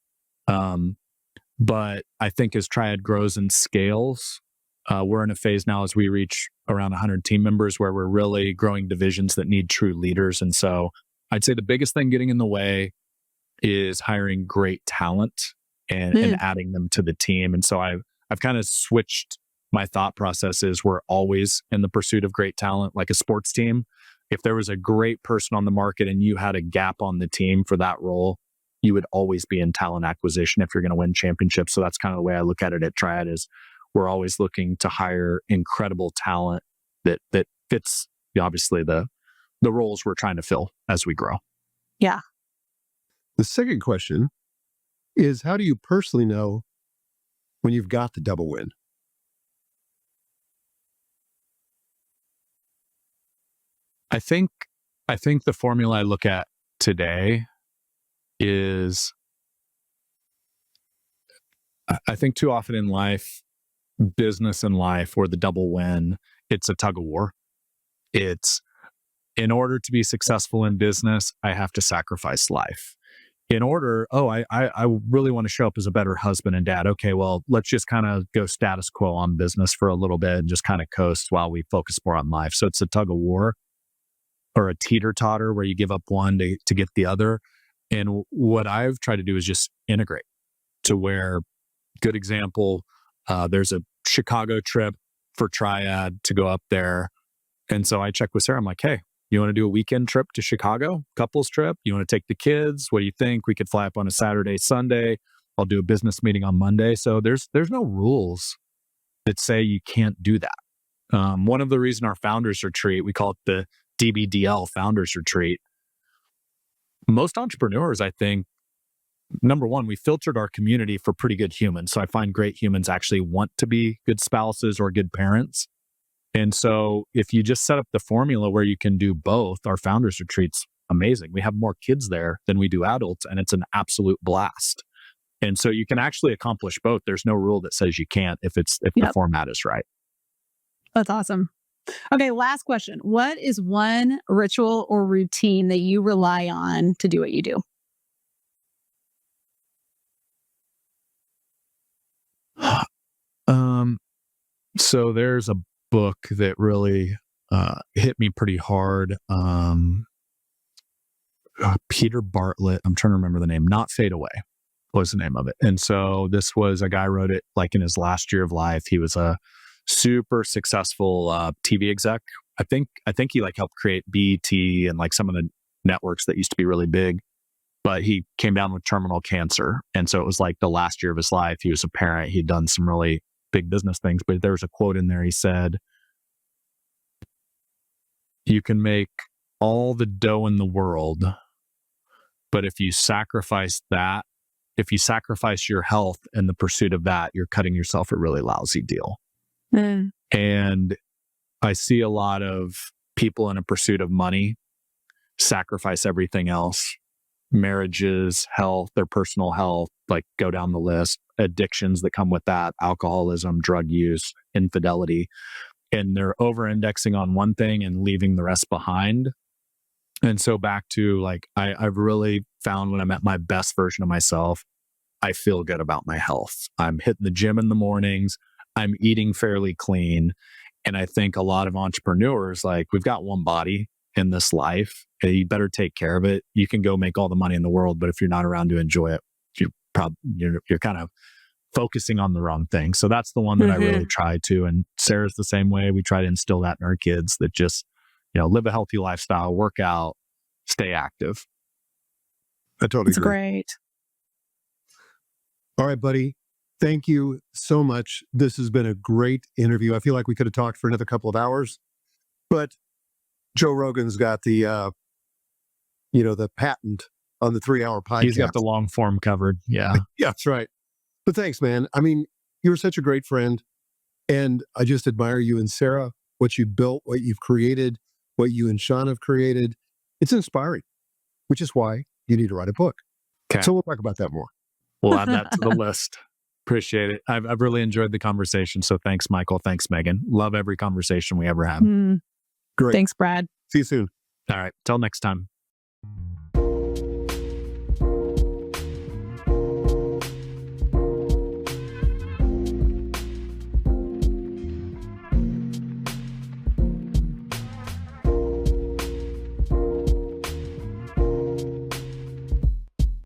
But I think as Triad grows and scales, we're in a phase now as we reach around 100 team members where we're really growing divisions that need true leaders. And so I'd say the biggest thing getting in the way is hiring great talent and adding them to the team. And so I've kind of switched my thought processes. We're always in the pursuit of great talent, like a sports team. If there was a great person on the market and you had a gap on the team for that role, you would always be in talent acquisition if you're going to win championships. So that's kind of the way I look at it at Triad is we're always looking to hire incredible talent that fits obviously the roles we're trying to fill as we grow. Yeah. The second question is, how do you personally know when you've got the double win? I think the formula I look at today is, I think too often in life, business and life, or the double win, it's a tug of war. It's, in order to be successful in business, I have to sacrifice life. In order, I really want to show up as a better husband and dad. Okay, well, let's just kind of go status quo on business for a little bit and just kind of coast while we focus more on life. So it's a tug of war or a teeter-totter where you give up one to get the other. And what I've tried to do is just integrate to where, good example, there's a Chicago trip for Triad to go up there. And so I check with Sarah. I'm like, hey, you want to do a weekend trip to Chicago, couples trip? You want to take the kids? What do you think? We could fly up on a Saturday, Sunday. I'll do a business meeting on Monday. So there's no rules that say you can't do that. One of the reasons our founders retreat, we call it the DBDL Founders Retreat. Most entrepreneurs, I think, number one, we filtered our community for pretty good humans. So I find great humans actually want to be good spouses or good parents. And so if you just set up the formula where you can do both, our founders retreat's amazing. We have more kids there than we do adults, and it's an absolute blast. And so you can actually accomplish both. There's no rule that says you can't if the format is right. That's awesome. Okay, last question. What is one ritual or routine that you rely on to do what you do? So there's a book that really hit me pretty hard. Peter Bartlett, I'm trying to remember the name, Not Fade Away was the name of it. And so this was a guy wrote it like in his last year of life. He was a super successful TV exec. I think he like helped create BET and like some of the networks that used to be really big, but he came down with terminal cancer. And so it was like the last year of his life. He was a parent. He'd done some really big business things, but there was a quote in there. He said, you can make all the dough in the world, but if you sacrifice your health in the pursuit of that, you're cutting yourself a really lousy deal. And I see a lot of people in a pursuit of money sacrifice everything else marriages, health, their personal health, like go down the list, addictions that come with that, alcoholism, drug use, infidelity. And they're over indexing on one thing and leaving the rest behind. And so back to like, I've really found when I'm at my best version of myself, I feel good about my health. I'm hitting the gym in the mornings. I'm eating fairly clean. And I think a lot of entrepreneurs, like, we've got one body in this life. You better take care of it. You can go make all the money in the world, but if you're not around to enjoy it, you're kind of focusing on the wrong thing. So that's the one that I really try to. And Sarah's the same way. We try to instill that in our kids, that just, live a healthy lifestyle, work out, stay active. I totally It's agree. great. All right, buddy. Thank you so much. This has been a great interview. I feel like we could have talked for another couple of hours, but Joe Rogan's got the, the patent on the 3-hour podcast. He's got the long form covered. Yeah. Yeah, that's right. But thanks, man. I mean, you're such a great friend, and I just admire you and Sarah, what you built, what you've created, what you and Sean have created. It's inspiring, which is why you need to write a book. Okay. So we'll talk about that more. We'll add that to the list. Appreciate it. I've really enjoyed the conversation. So thanks, Michael. Thanks, Megan. Love every conversation we ever have. Great. Thanks, Brad. See you soon. All right. Till next time.